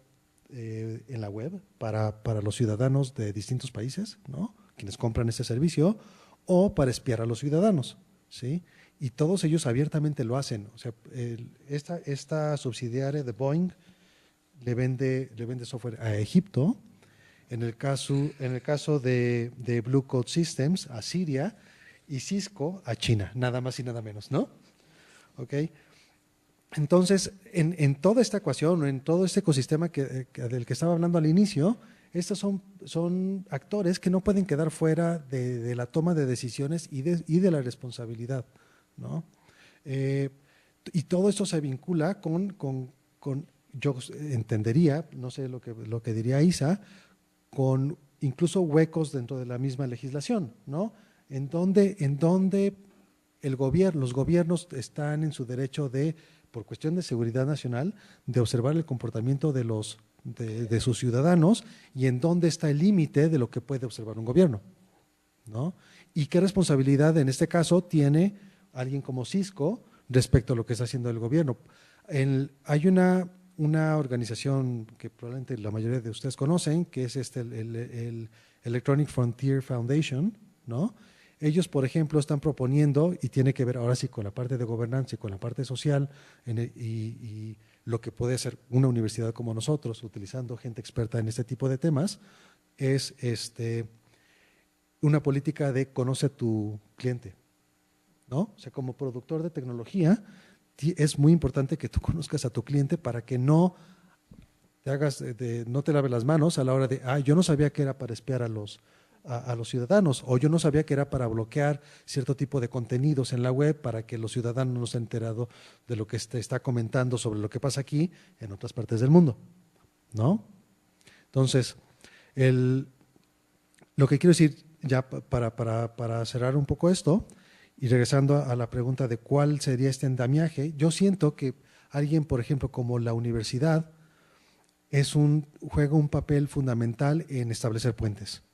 en la web para los ciudadanos de distintos países, ¿no? Quienes compran este servicio, o para espiar a los ciudadanos, ¿sí? Y todos ellos abiertamente lo hacen. O sea, esta subsidiaria de Boeing le vende software a Egipto. En el caso de Blue Coat Systems, a Siria, y Cisco a China, nada más y nada menos, ¿no? ¿Ok? Entonces, en toda esta ecuación, en todo este ecosistema del que estaba hablando al inicio, estos son actores que no pueden quedar fuera de la toma de decisiones y de la responsabilidad, ¿no? Y todo esto se vincula con yo entendería, no sé lo que diría Isa, con incluso huecos dentro de la misma legislación, ¿no? En donde los gobiernos están en su derecho por cuestión de seguridad nacional, de observar el comportamiento de sus ciudadanos y en dónde está el límite de lo que puede observar un gobierno, ¿no? Y qué responsabilidad en este caso tiene alguien como Cisco respecto a lo que está haciendo el gobierno. Hay una organización que probablemente la mayoría de ustedes conocen, que es el Electronic Frontier Foundation, ¿no? Ellos, por ejemplo, están proponiendo, y tiene que ver ahora sí con la parte de gobernanza y con la parte social, y lo que puede ser una universidad como nosotros, utilizando gente experta en este tipo de temas, es una política de conoce a tu cliente, ¿no? O sea, como productor de tecnología, es muy importante que tú conozcas a tu cliente para que no te laves las manos a la hora de, yo no sabía que era para espiar a los ciudadanos, o yo no sabía que era para bloquear cierto tipo de contenidos en la web para que los ciudadanos no se han enterado de lo que está comentando sobre lo que pasa aquí en otras partes del mundo, ¿no? Entonces, lo que quiero decir ya para cerrar un poco esto y regresando a la pregunta de cuál sería este andamiaje, yo siento que alguien, por ejemplo, como la universidad, juega un papel fundamental en establecer puentes,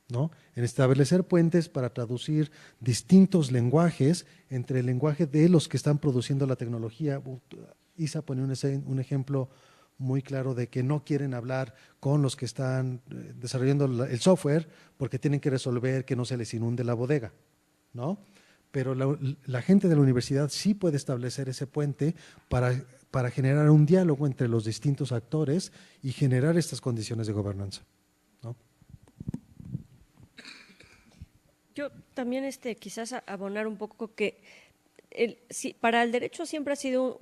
¿no? En establecer puentes para traducir distintos lenguajes entre el lenguaje de los que están produciendo la tecnología. Isa pone un ejemplo muy claro de que no quieren hablar con los que están desarrollando el software porque tienen que resolver que no se les inunde la bodega, ¿no? Pero la gente de la universidad sí puede establecer ese puente para generar un diálogo entre los distintos actores y generar estas condiciones de gobernanza, ¿no? Yo también quizás abonar un poco que para el derecho siempre ha sido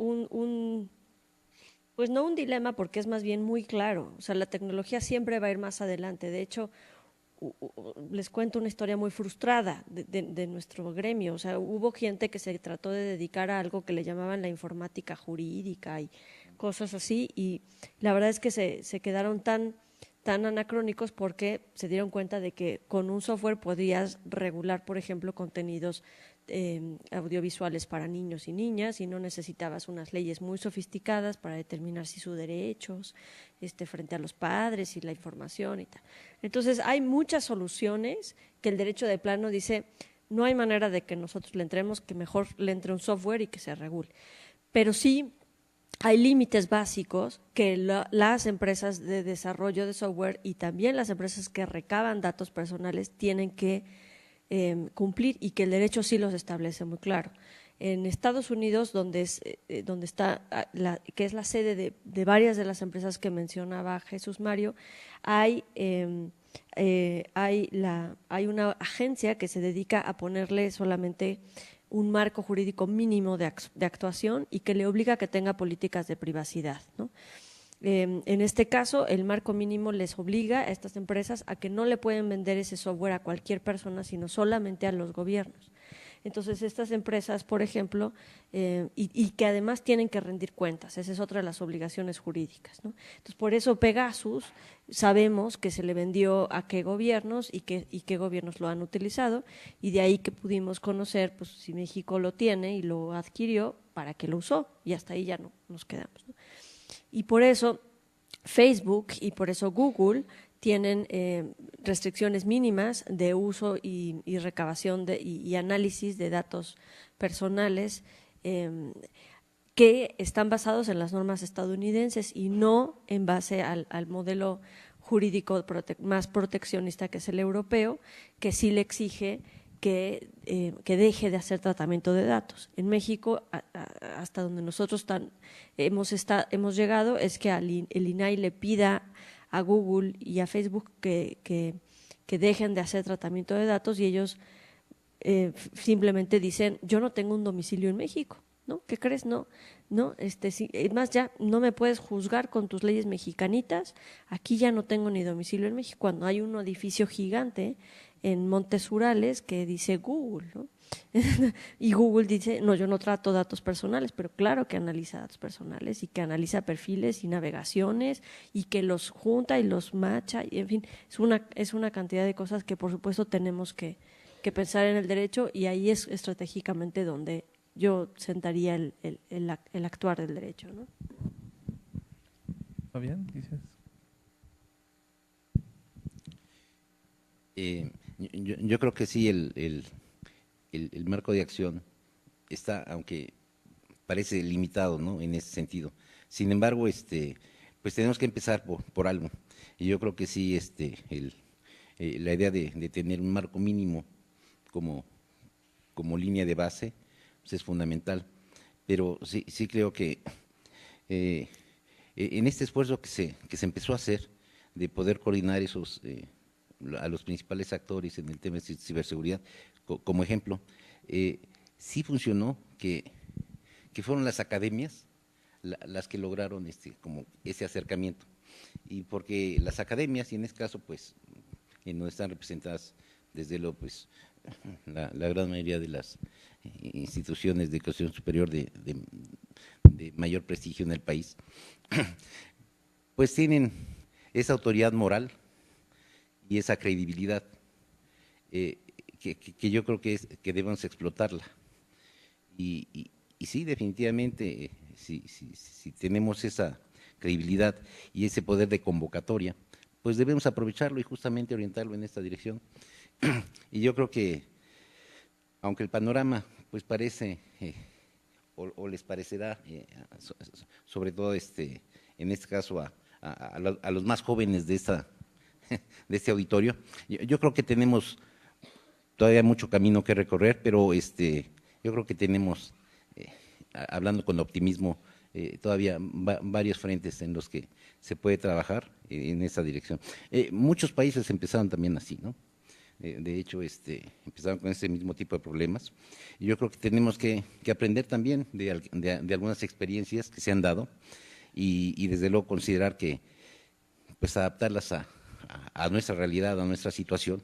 pues no un dilema, porque es más bien muy claro. O sea, la tecnología siempre va a ir más adelante. De hecho, les cuento una historia muy frustrada de nuestro gremio. O sea, hubo gente que se trató de dedicar a algo que le llamaban la informática jurídica y cosas así, y la verdad es que se quedaron tan anacrónicos porque se dieron cuenta de que con un software podías regular, por ejemplo, contenidos audiovisuales para niños y niñas, y no necesitabas unas leyes muy sofisticadas para determinar si sus derechos frente a los padres y la información y tal. Entonces hay muchas soluciones que el derecho de plano dice no hay manera de que nosotros le entremos, que mejor le entre un software y que se regule. Pero sí hay límites básicos que las empresas de desarrollo de software y también las empresas que recaban datos personales tienen que cumplir, y que el derecho sí los establece muy claro. En Estados Unidos, donde está que es la sede de varias de las empresas que mencionaba Jesús Mario, hay una agencia que se dedica a ponerle solamente un marco jurídico mínimo de actuación y que le obliga a que tenga políticas de privacidad, ¿no? En este caso, el marco mínimo les obliga a estas empresas a que no le pueden vender ese software a cualquier persona, sino solamente a los gobiernos. Entonces, estas empresas, por ejemplo, y que además tienen que rendir cuentas, esa es otra de las obligaciones jurídicas, ¿no? Entonces, por eso Pegasus sabemos que se le vendió a qué gobiernos y qué gobiernos lo han utilizado, y de ahí que pudimos conocer, pues, si México lo tiene y lo adquirió, para qué lo usó, y hasta ahí ya no nos quedamos, ¿no? Y por eso Facebook y por eso Google tienen restricciones mínimas de uso y recabación y análisis de datos personales que están basados en las normas estadounidenses y no en base al modelo jurídico más proteccionista que es el europeo, que sí le exige que deje de hacer tratamiento de datos. En México, hasta donde nosotros hemos llegado, es que el INAI le pida a Google y a Facebook que dejen de hacer tratamiento de datos y ellos simplemente dicen, yo no tengo un domicilio en México, ¿no? ¿Qué crees? No, sí, es más, ya no me puedes juzgar con tus leyes mexicanitas, aquí ya no tengo ni domicilio en México, cuando hay un edificio gigante en Montes Urales que dice Google, ¿no? Y Google dice, no, yo no trato datos personales, pero claro que analiza datos personales y que analiza perfiles y navegaciones y que los junta y los macha, y en fin, es una cantidad de cosas que por supuesto tenemos que pensar en el derecho y ahí es estratégicamente donde yo sentaría el actuar del derecho, ¿no? Fabián, dices. Yo creo que sí, el marco de acción está, aunque parece limitado, ¿no? En ese sentido. Sin embargo, pues tenemos que empezar por algo. Y yo creo que sí, la idea de tener un marco mínimo como línea de base pues es fundamental. Pero sí creo que en este esfuerzo que se empezó a hacer de poder coordinar a los principales actores en el tema de ciberseguridad, como ejemplo, sí funcionó que fueron las academias las que lograron como ese acercamiento. Y porque las academias, y en este caso, pues, no están representadas, desde luego, pues, la gran mayoría de las instituciones de educación superior de mayor prestigio en el país, pues tienen esa autoridad moral y esa credibilidad que yo creo que debemos explotarla. Y sí, definitivamente, si tenemos esa credibilidad y ese poder de convocatoria, pues debemos aprovecharlo y justamente orientarlo en esta dirección. Y yo creo que, aunque el panorama pues parece, o les parecerá, sobre todo en este caso a los más jóvenes de este auditorio, yo creo que tenemos todavía mucho camino que recorrer, pero yo creo que tenemos, hablando con optimismo, todavía varios frentes en los que se puede trabajar en esa dirección. Muchos países empezaron también así, ¿no? De hecho, empezaron con ese mismo tipo de problemas. Y yo creo que tenemos que aprender también de algunas experiencias que se han dado y desde luego considerar que, pues, adaptarlas a nuestra realidad, a nuestra situación.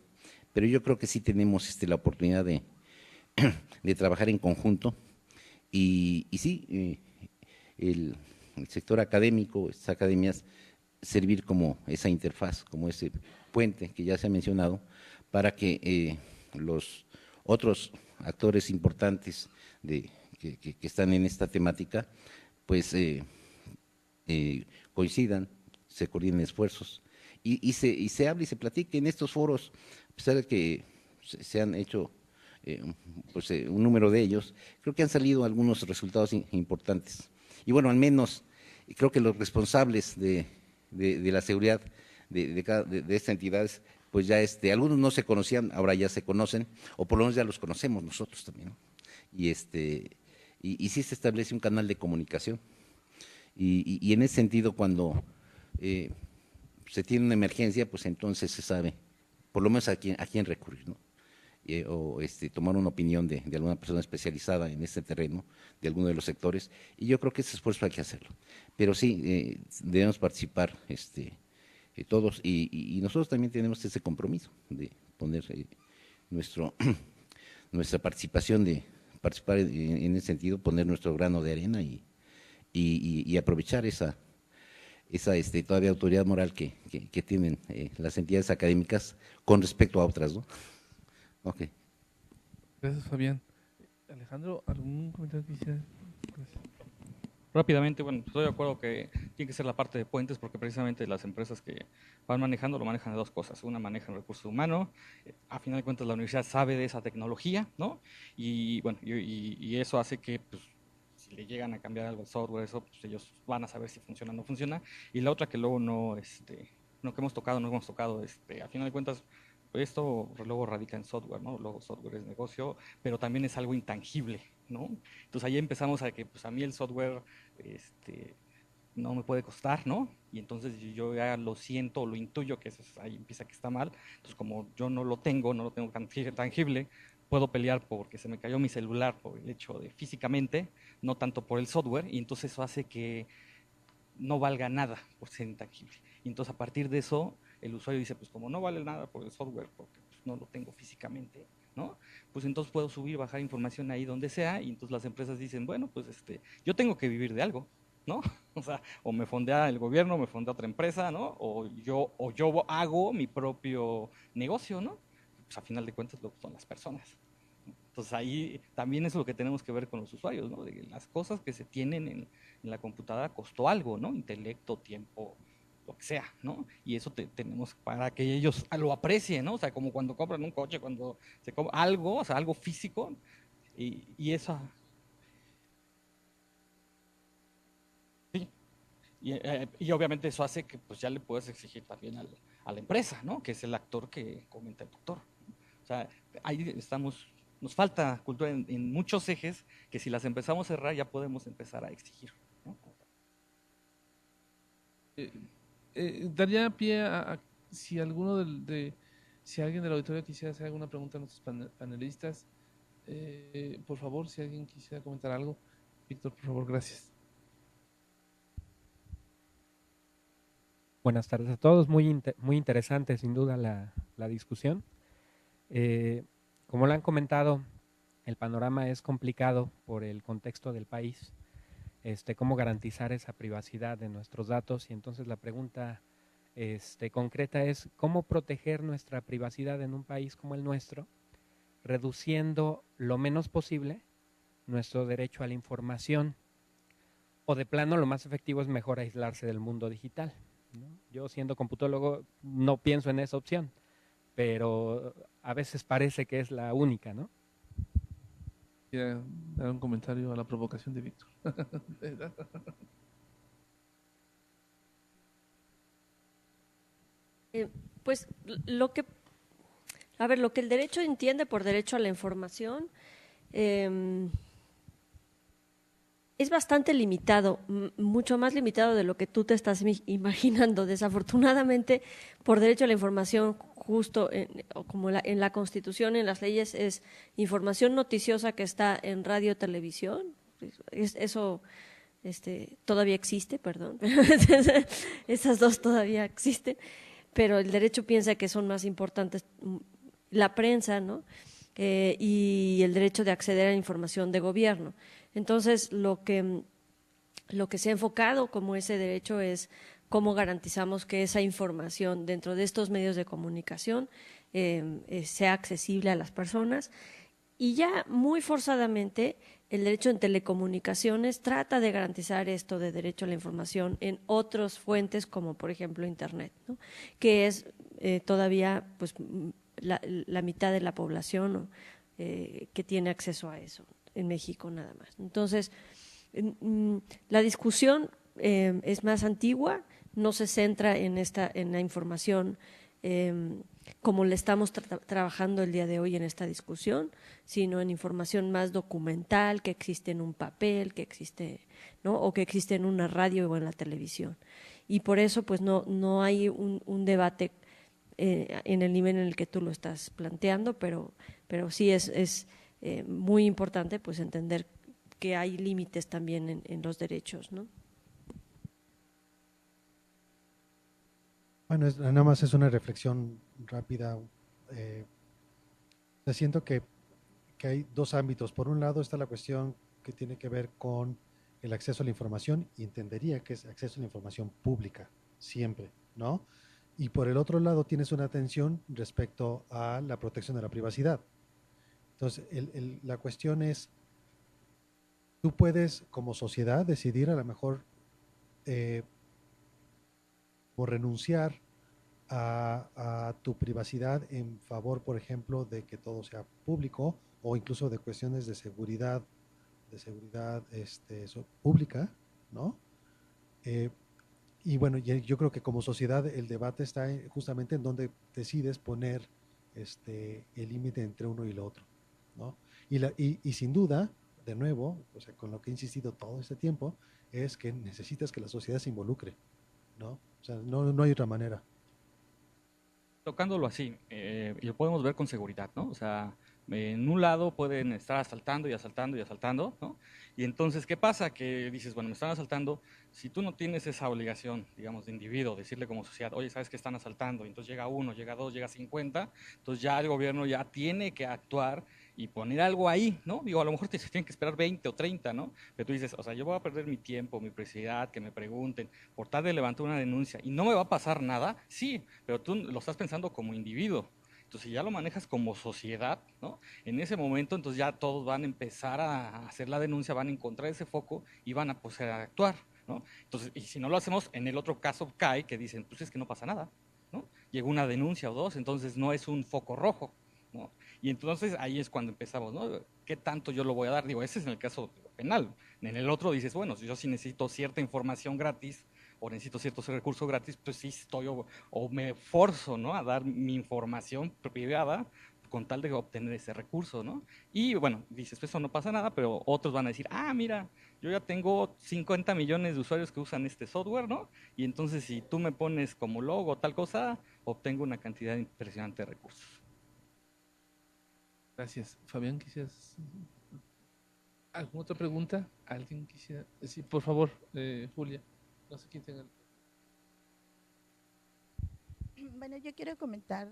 Pero yo creo que sí tenemos la oportunidad de trabajar en conjunto y sí, el sector académico, estas academias, servir como esa interfaz, como ese puente que ya se ha mencionado, para que los otros actores importantes que están en esta temática, pues coincidan, se coordinen esfuerzos y se hable y se platique en estos foros, a pesar de que se han hecho pues, un número de ellos, creo que han salido algunos resultados importantes. Y bueno, al menos creo que los responsables de la seguridad de estas entidades, pues ya algunos no se conocían, ahora ya se conocen, o por lo menos ya los conocemos nosotros también, ¿no? Y sí se establece un canal de comunicación. Y en ese sentido, cuando se tiene una emergencia, pues entonces se sabe, por lo menos a quién recurrir, ¿no? O tomar una opinión de alguna persona especializada en este terreno, de alguno de los sectores, y yo creo que ese esfuerzo hay que hacerlo. Pero sí, debemos participar todos, y nosotros también tenemos ese compromiso de poner nuestra participación, de participar en ese sentido, poner nuestro grano de arena y aprovechar esa todavía autoridad moral que tienen las entidades académicas con respecto a otras, ¿no? Ok. Gracias, Fabián. Alejandro, ¿algún comentario que quisiera? Gracias. Rápidamente, bueno, estoy de acuerdo que tiene que ser la parte de puentes porque precisamente las empresas que van manejando lo manejan de dos cosas. Una manejan recursos humanos, a final de cuentas la universidad sabe de esa tecnología, ¿no? Y bueno, y eso hace que pues, si le llegan a cambiar algo el software, eso, pues ellos van a saber si funciona o no funciona. Y la otra que luego no que hemos tocado, a final de cuentas pues, esto luego radica en software, ¿no? Luego software es negocio, pero también es algo intangible, ¿no? Entonces ahí empezamos a que pues a mí el software no me puede costar, ¿no? Y entonces yo ya lo siento, lo intuyo que eso ahí empieza que está mal. Entonces como yo no lo tengo tangible, puedo pelear porque se me cayó mi celular por el hecho de físicamente, no tanto por el software, y entonces eso hace que no valga nada por ser intangible. Y entonces a partir de eso el usuario dice, pues como no vale nada por el software, porque pues, no lo tengo físicamente, ¿no? Pues entonces puedo subir, bajar información ahí donde sea, y entonces las empresas dicen, bueno, pues yo tengo que vivir de algo, ¿no? O sea, o me fondea el gobierno, me fondea otra empresa, ¿no? O yo hago mi propio negocio, ¿no? Pues a final de cuentas son las personas. Entonces ahí también es lo que tenemos que ver con los usuarios, ¿no? De las cosas que se tienen en la computadora costó algo, ¿no? Intelecto, tiempo, lo que sea, ¿no? Y eso tenemos para que ellos lo aprecien, ¿no? O sea, como cuando compran un coche, cuando se compra algo, o sea, algo físico, y eso, sí. Y obviamente eso hace que pues ya le puedas exigir también a la empresa, ¿no? Que es el actor que comenta el doctor. O sea, ahí estamos, nos falta cultura en muchos ejes que si las empezamos a cerrar ya podemos empezar a exigir, ¿no? Daría pie a si alguno si alguien del auditorio quisiera hacer alguna pregunta a nuestros panelistas, por favor, si alguien quisiera comentar algo. Víctor, por favor, gracias. Buenas tardes a todos, muy interesante sin duda la discusión. Como lo han comentado, el panorama es complicado por el contexto del país, cómo garantizar esa privacidad de nuestros datos, y entonces la pregunta concreta es cómo proteger nuestra privacidad en un país como el nuestro, reduciendo lo menos posible nuestro derecho a la información, o de plano lo más efectivo es mejor aislarse del mundo digital, ¿no? Yo siendo computólogo no pienso en esa opción, pero a veces parece que es la única, ¿no? Quisiera dar un comentario a la provocación de Víctor. Pues lo que el derecho entiende por derecho a la información es bastante limitado, mucho más limitado de lo que tú te estás imaginando. Desafortunadamente, por derecho a la información, justo como en la Constitución, en las leyes, es información noticiosa que está en radio, televisión. Eso todavía existe, perdón. Esas dos todavía existen, pero el derecho piensa que son más importantes la prensa, ¿no? Y el derecho de acceder a información de gobierno. Entonces, lo que se ha enfocado como ese derecho es cómo garantizamos que esa información dentro de estos medios de comunicación sea accesible a las personas. Y ya muy forzadamente el derecho en telecomunicaciones trata de garantizar esto de derecho a la información en otras fuentes como por ejemplo Internet, ¿no? Que es todavía pues la mitad de la población que tiene acceso a eso, en México nada más. Entonces, la discusión es más antigua, no se centra en la información como le estamos trabajando el día de hoy en esta discusión, sino en información más documental, que existe en un papel, que existe, ¿no? O que existe en una radio o en la televisión. Y por eso pues no hay un debate en el nivel en el que tú lo estás planteando, pero sí es muy importante pues entender que hay límites también en los derechos, ¿no? Bueno, nada más es una reflexión rápida. Siento que hay dos ámbitos. Por un lado está la cuestión que tiene que ver con el acceso a la información, y entendería que es acceso a la información pública, siempre, ¿no? Y por el otro lado tienes una tensión respecto a la protección de la privacidad. Entonces, la cuestión es tú puedes como sociedad decidir a lo mejor o renunciar a tu privacidad en favor, por ejemplo, de que todo sea público o incluso de cuestiones de seguridad pública, ¿no? Eh, y bueno, yo creo que como sociedad el debate está justamente en donde decides poner el límite entre uno y lo otro, ¿no? Y sin duda, de nuevo, o sea, con lo que he insistido todo este tiempo, es que necesitas que la sociedad se involucre, ¿no? O sea, no hay otra manera. Tocándolo así, y lo podemos ver con seguridad, ¿no? O sea, en un lado pueden estar asaltando y asaltando y asaltando, ¿no? Y entonces, ¿qué pasa? Que dices, bueno, me están asaltando, si tú no tienes esa obligación, digamos, de individuo, decirle como sociedad, oye, ¿sabes que están asaltando? Y entonces llega uno, llega dos, llega 50, entonces ya el gobierno ya tiene que actuar y poner algo ahí, ¿no? Digo, a lo mejor se tienen que esperar 20 o 30, ¿no? Pero tú dices, o sea, yo voy a perder mi tiempo, mi precisidad, que me pregunten, por tal de levantar una denuncia y no me va a pasar nada, sí, pero tú lo estás pensando como individuo. Entonces, si ya lo manejas como sociedad, ¿no? En ese momento, entonces ya todos van a empezar a hacer la denuncia, van a encontrar ese foco y van a proceder a actuar, ¿no? Entonces, y si no lo hacemos, en el otro caso cae que dicen, pues es que no pasa nada, ¿no? Llegó una denuncia o dos, entonces no es un foco rojo, ¿no? Y entonces ahí es cuando empezamos, ¿no? ¿Qué tanto yo lo voy a dar? Digo, ese es en el caso penal. En el otro dices, bueno, si yo sí necesito cierta información gratis o necesito ciertos recursos gratis, pues sí estoy o me forzo, ¿no? A dar mi información privada con tal de obtener ese recurso, ¿no? Y bueno, dices, pues eso no pasa nada, pero otros van a decir, ah, mira, yo ya tengo 50 millones de usuarios que usan este software, ¿no? Y entonces si tú me pones como logo o tal cosa, obtengo una cantidad impresionante de recursos. Gracias. Fabián, ¿quisieras alguna otra pregunta? ¿Alguien quisiera? Sí, por favor, Julia. No sé quién tenga. Bueno, yo quiero comentar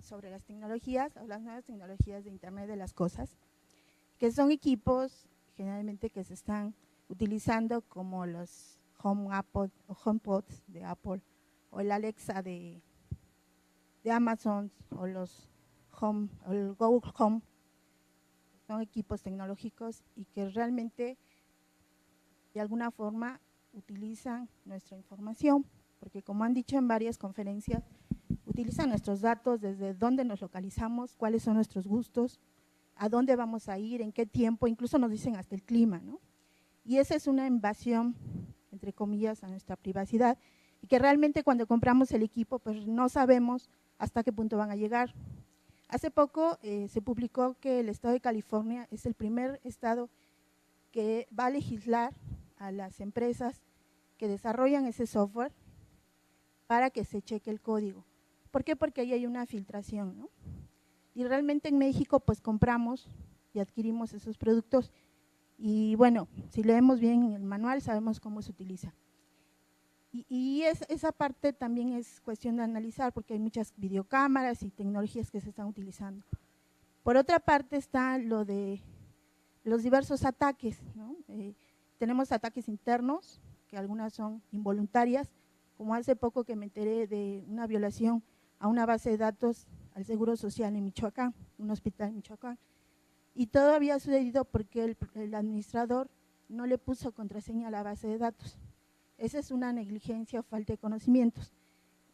sobre las tecnologías, o las nuevas tecnologías de Internet de las Cosas, que son equipos generalmente que se están utilizando como los HomePods de Apple, o el Alexa de Amazon, o o el Google Home. Son equipos tecnológicos y que realmente de alguna forma utilizan nuestra información, porque como han dicho en varias conferencias, utilizan nuestros datos, desde dónde nos localizamos, cuáles son nuestros gustos, a dónde vamos a ir, en qué tiempo, incluso nos dicen hasta el clima, ¿no? Y esa es una invasión, entre comillas, a nuestra privacidad, y que realmente cuando compramos el equipo, pues no sabemos hasta qué punto van a llegar. Hace poco se publicó que el estado de California es el primer estado que va a legislar a las empresas que desarrollan ese software para que se cheque el código. ¿Por qué? Porque ahí hay una filtración, ¿no? Y realmente en México pues compramos y adquirimos esos productos y bueno, si leemos bien el manual sabemos cómo se utiliza. Y esa parte también es cuestión de analizar porque hay muchas videocámaras y tecnologías que se están utilizando. Por otra parte está lo de los diversos ataques, ¿no? Tenemos ataques internos, que algunas son involuntarias, como hace poco que me enteré de una violación a una base de datos al Seguro Social en Michoacán, un hospital en Michoacán. Y todo había sucedido porque el administrador no le puso contraseña a la base de datos. Esa es una negligencia o falta de conocimientos.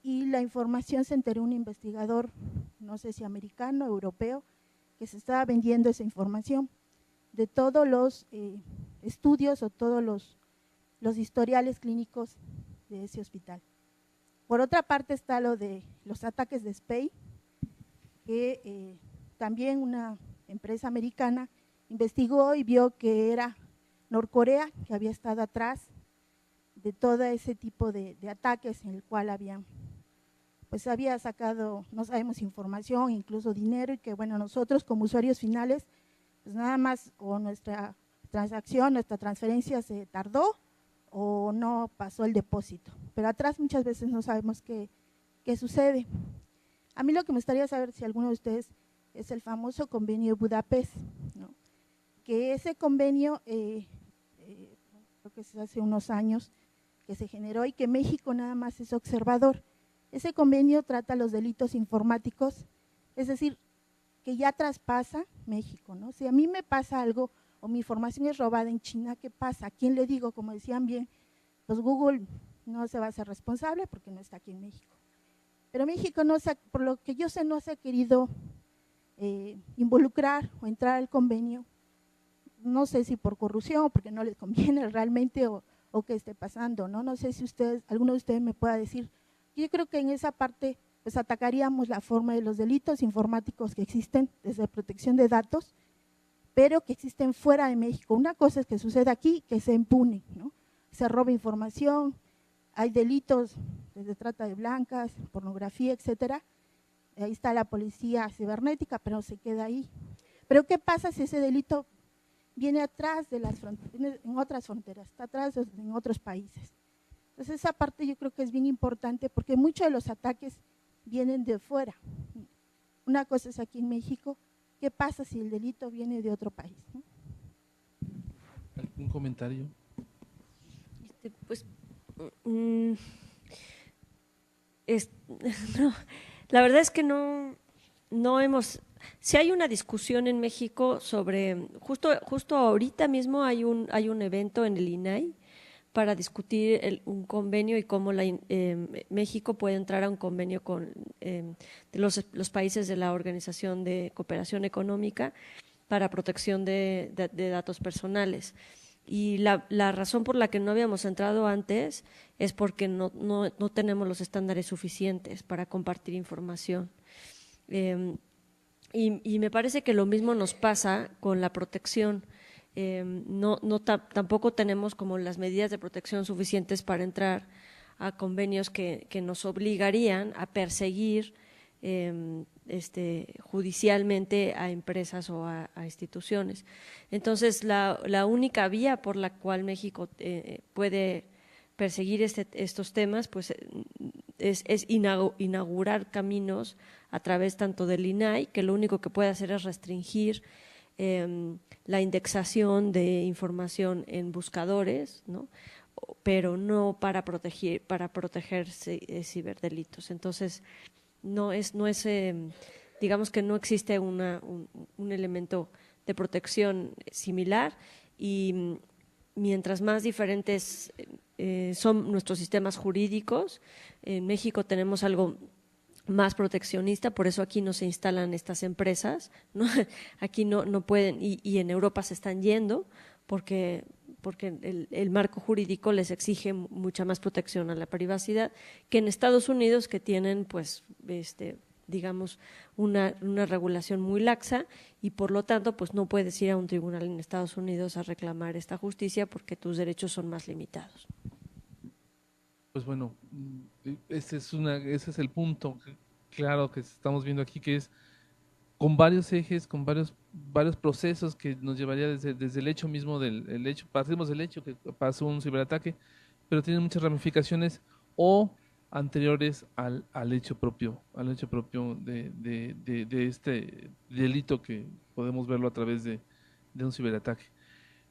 Y la información se enteró un investigador, no sé si americano o europeo, que se estaba vendiendo esa información de todos los estudios o todos los historiales clínicos de ese hospital. Por otra parte está lo de los ataques de SPEI, que también una empresa americana investigó y vio que era Norcorea que había estado atrás de todo ese tipo de ataques en el cual había sacado, no sabemos, información, incluso dinero, y que bueno, nosotros como usuarios finales, pues nada más o nuestra transacción, nuestra transferencia se tardó o no pasó el depósito, pero atrás muchas veces no sabemos qué sucede. A mí lo que me gustaría saber si alguno de ustedes es el famoso convenio de Budapest, ¿no? Que ese convenio, creo que es hace unos años que se generó y que México nada más es observador. Ese convenio trata los delitos informáticos, es decir, que ya traspasa México, ¿no? Si a mí me pasa algo o mi información es robada en China, ¿qué pasa? ¿A quién le digo? Como decían bien, pues Google no se va a hacer responsable porque no está aquí en México. Pero México, no se, por lo que yo sé, no se ha querido involucrar o entrar al convenio, no sé si por corrupción o porque no les conviene realmente o qué esté pasando, ¿no? No sé si alguno de ustedes me pueda decir. Yo creo que en esa parte pues atacaríamos la forma de los delitos informáticos que existen desde protección de datos, pero que existen fuera de México. Una cosa es que suceda aquí, que se impune, ¿no? Se roba información, hay delitos desde trata de blancas, pornografía, etcétera. Ahí está la policía cibernética, pero se queda ahí. Pero ¿qué pasa si ese delito viene atrás de las fronteras, en otras fronteras, está atrás en otros países? Entonces esa parte yo creo que es bien importante porque muchos de los ataques vienen de fuera. Una cosa es aquí en México, ¿qué pasa si el delito viene de otro país? ¿Algún comentario? Pues, no, la verdad es que no hemos… Sí hay una discusión en México sobre… Justo ahorita mismo hay un evento en el INAI para discutir un convenio y cómo México puede entrar a un convenio con los países de la Organización de Cooperación Económica para protección de datos personales. Y la razón por la que no habíamos entrado antes es porque no tenemos los estándares suficientes para compartir información. Y me parece que lo mismo nos pasa con la protección. Tampoco tenemos como las medidas de protección suficientes para entrar a convenios que nos obligarían a perseguir judicialmente a empresas o a instituciones. Entonces, la única vía por la cual México puede perseguir estos temas pues es inaugurar caminos a través tanto del INAI, que lo único que puede hacer es restringir la indexación de información en buscadores, ¿no? Pero no para proteger ciberdelitos. Entonces, digamos que no existe un elemento de protección similar, y mientras más diferentes son nuestros sistemas jurídicos, en México tenemos algo más proteccionista, por eso aquí no se instalan estas empresas, ¿no? Aquí no pueden, y en Europa se están yendo porque el marco jurídico les exige mucha más protección a la privacidad que en Estados Unidos, que tienen pues digamos una regulación muy laxa, y por lo tanto pues no puedes ir a un tribunal en Estados Unidos a reclamar esta justicia porque tus derechos son más limitados. Pues bueno, ese es el punto claro que estamos viendo aquí, que es con varios ejes, con varios procesos que nos llevaría desde el hecho mismo del hecho, partimos del hecho que pasó un ciberataque, pero tienen muchas ramificaciones o anteriores al hecho propio de este delito, que podemos verlo a través de un ciberataque.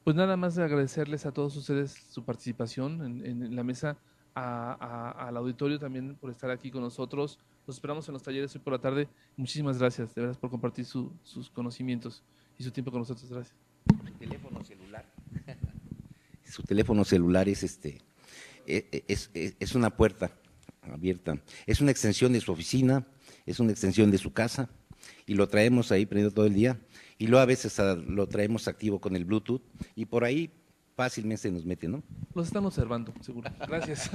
Pues nada más de agradecerles a todos ustedes su participación en la mesa, al auditorio también por estar aquí con nosotros. Los esperamos en los talleres hoy por la tarde. Muchísimas gracias, de verdad, por compartir sus conocimientos y su tiempo con nosotros. Gracias. Teléfono celular. Su teléfono celular es una puerta abierta. Es una extensión de su oficina, es una extensión de su casa, y lo traemos ahí prendido todo el día, y luego a veces lo traemos activo con el Bluetooth, y por ahí fácilmente se nos mete, ¿no? Los están observando, seguro. Gracias.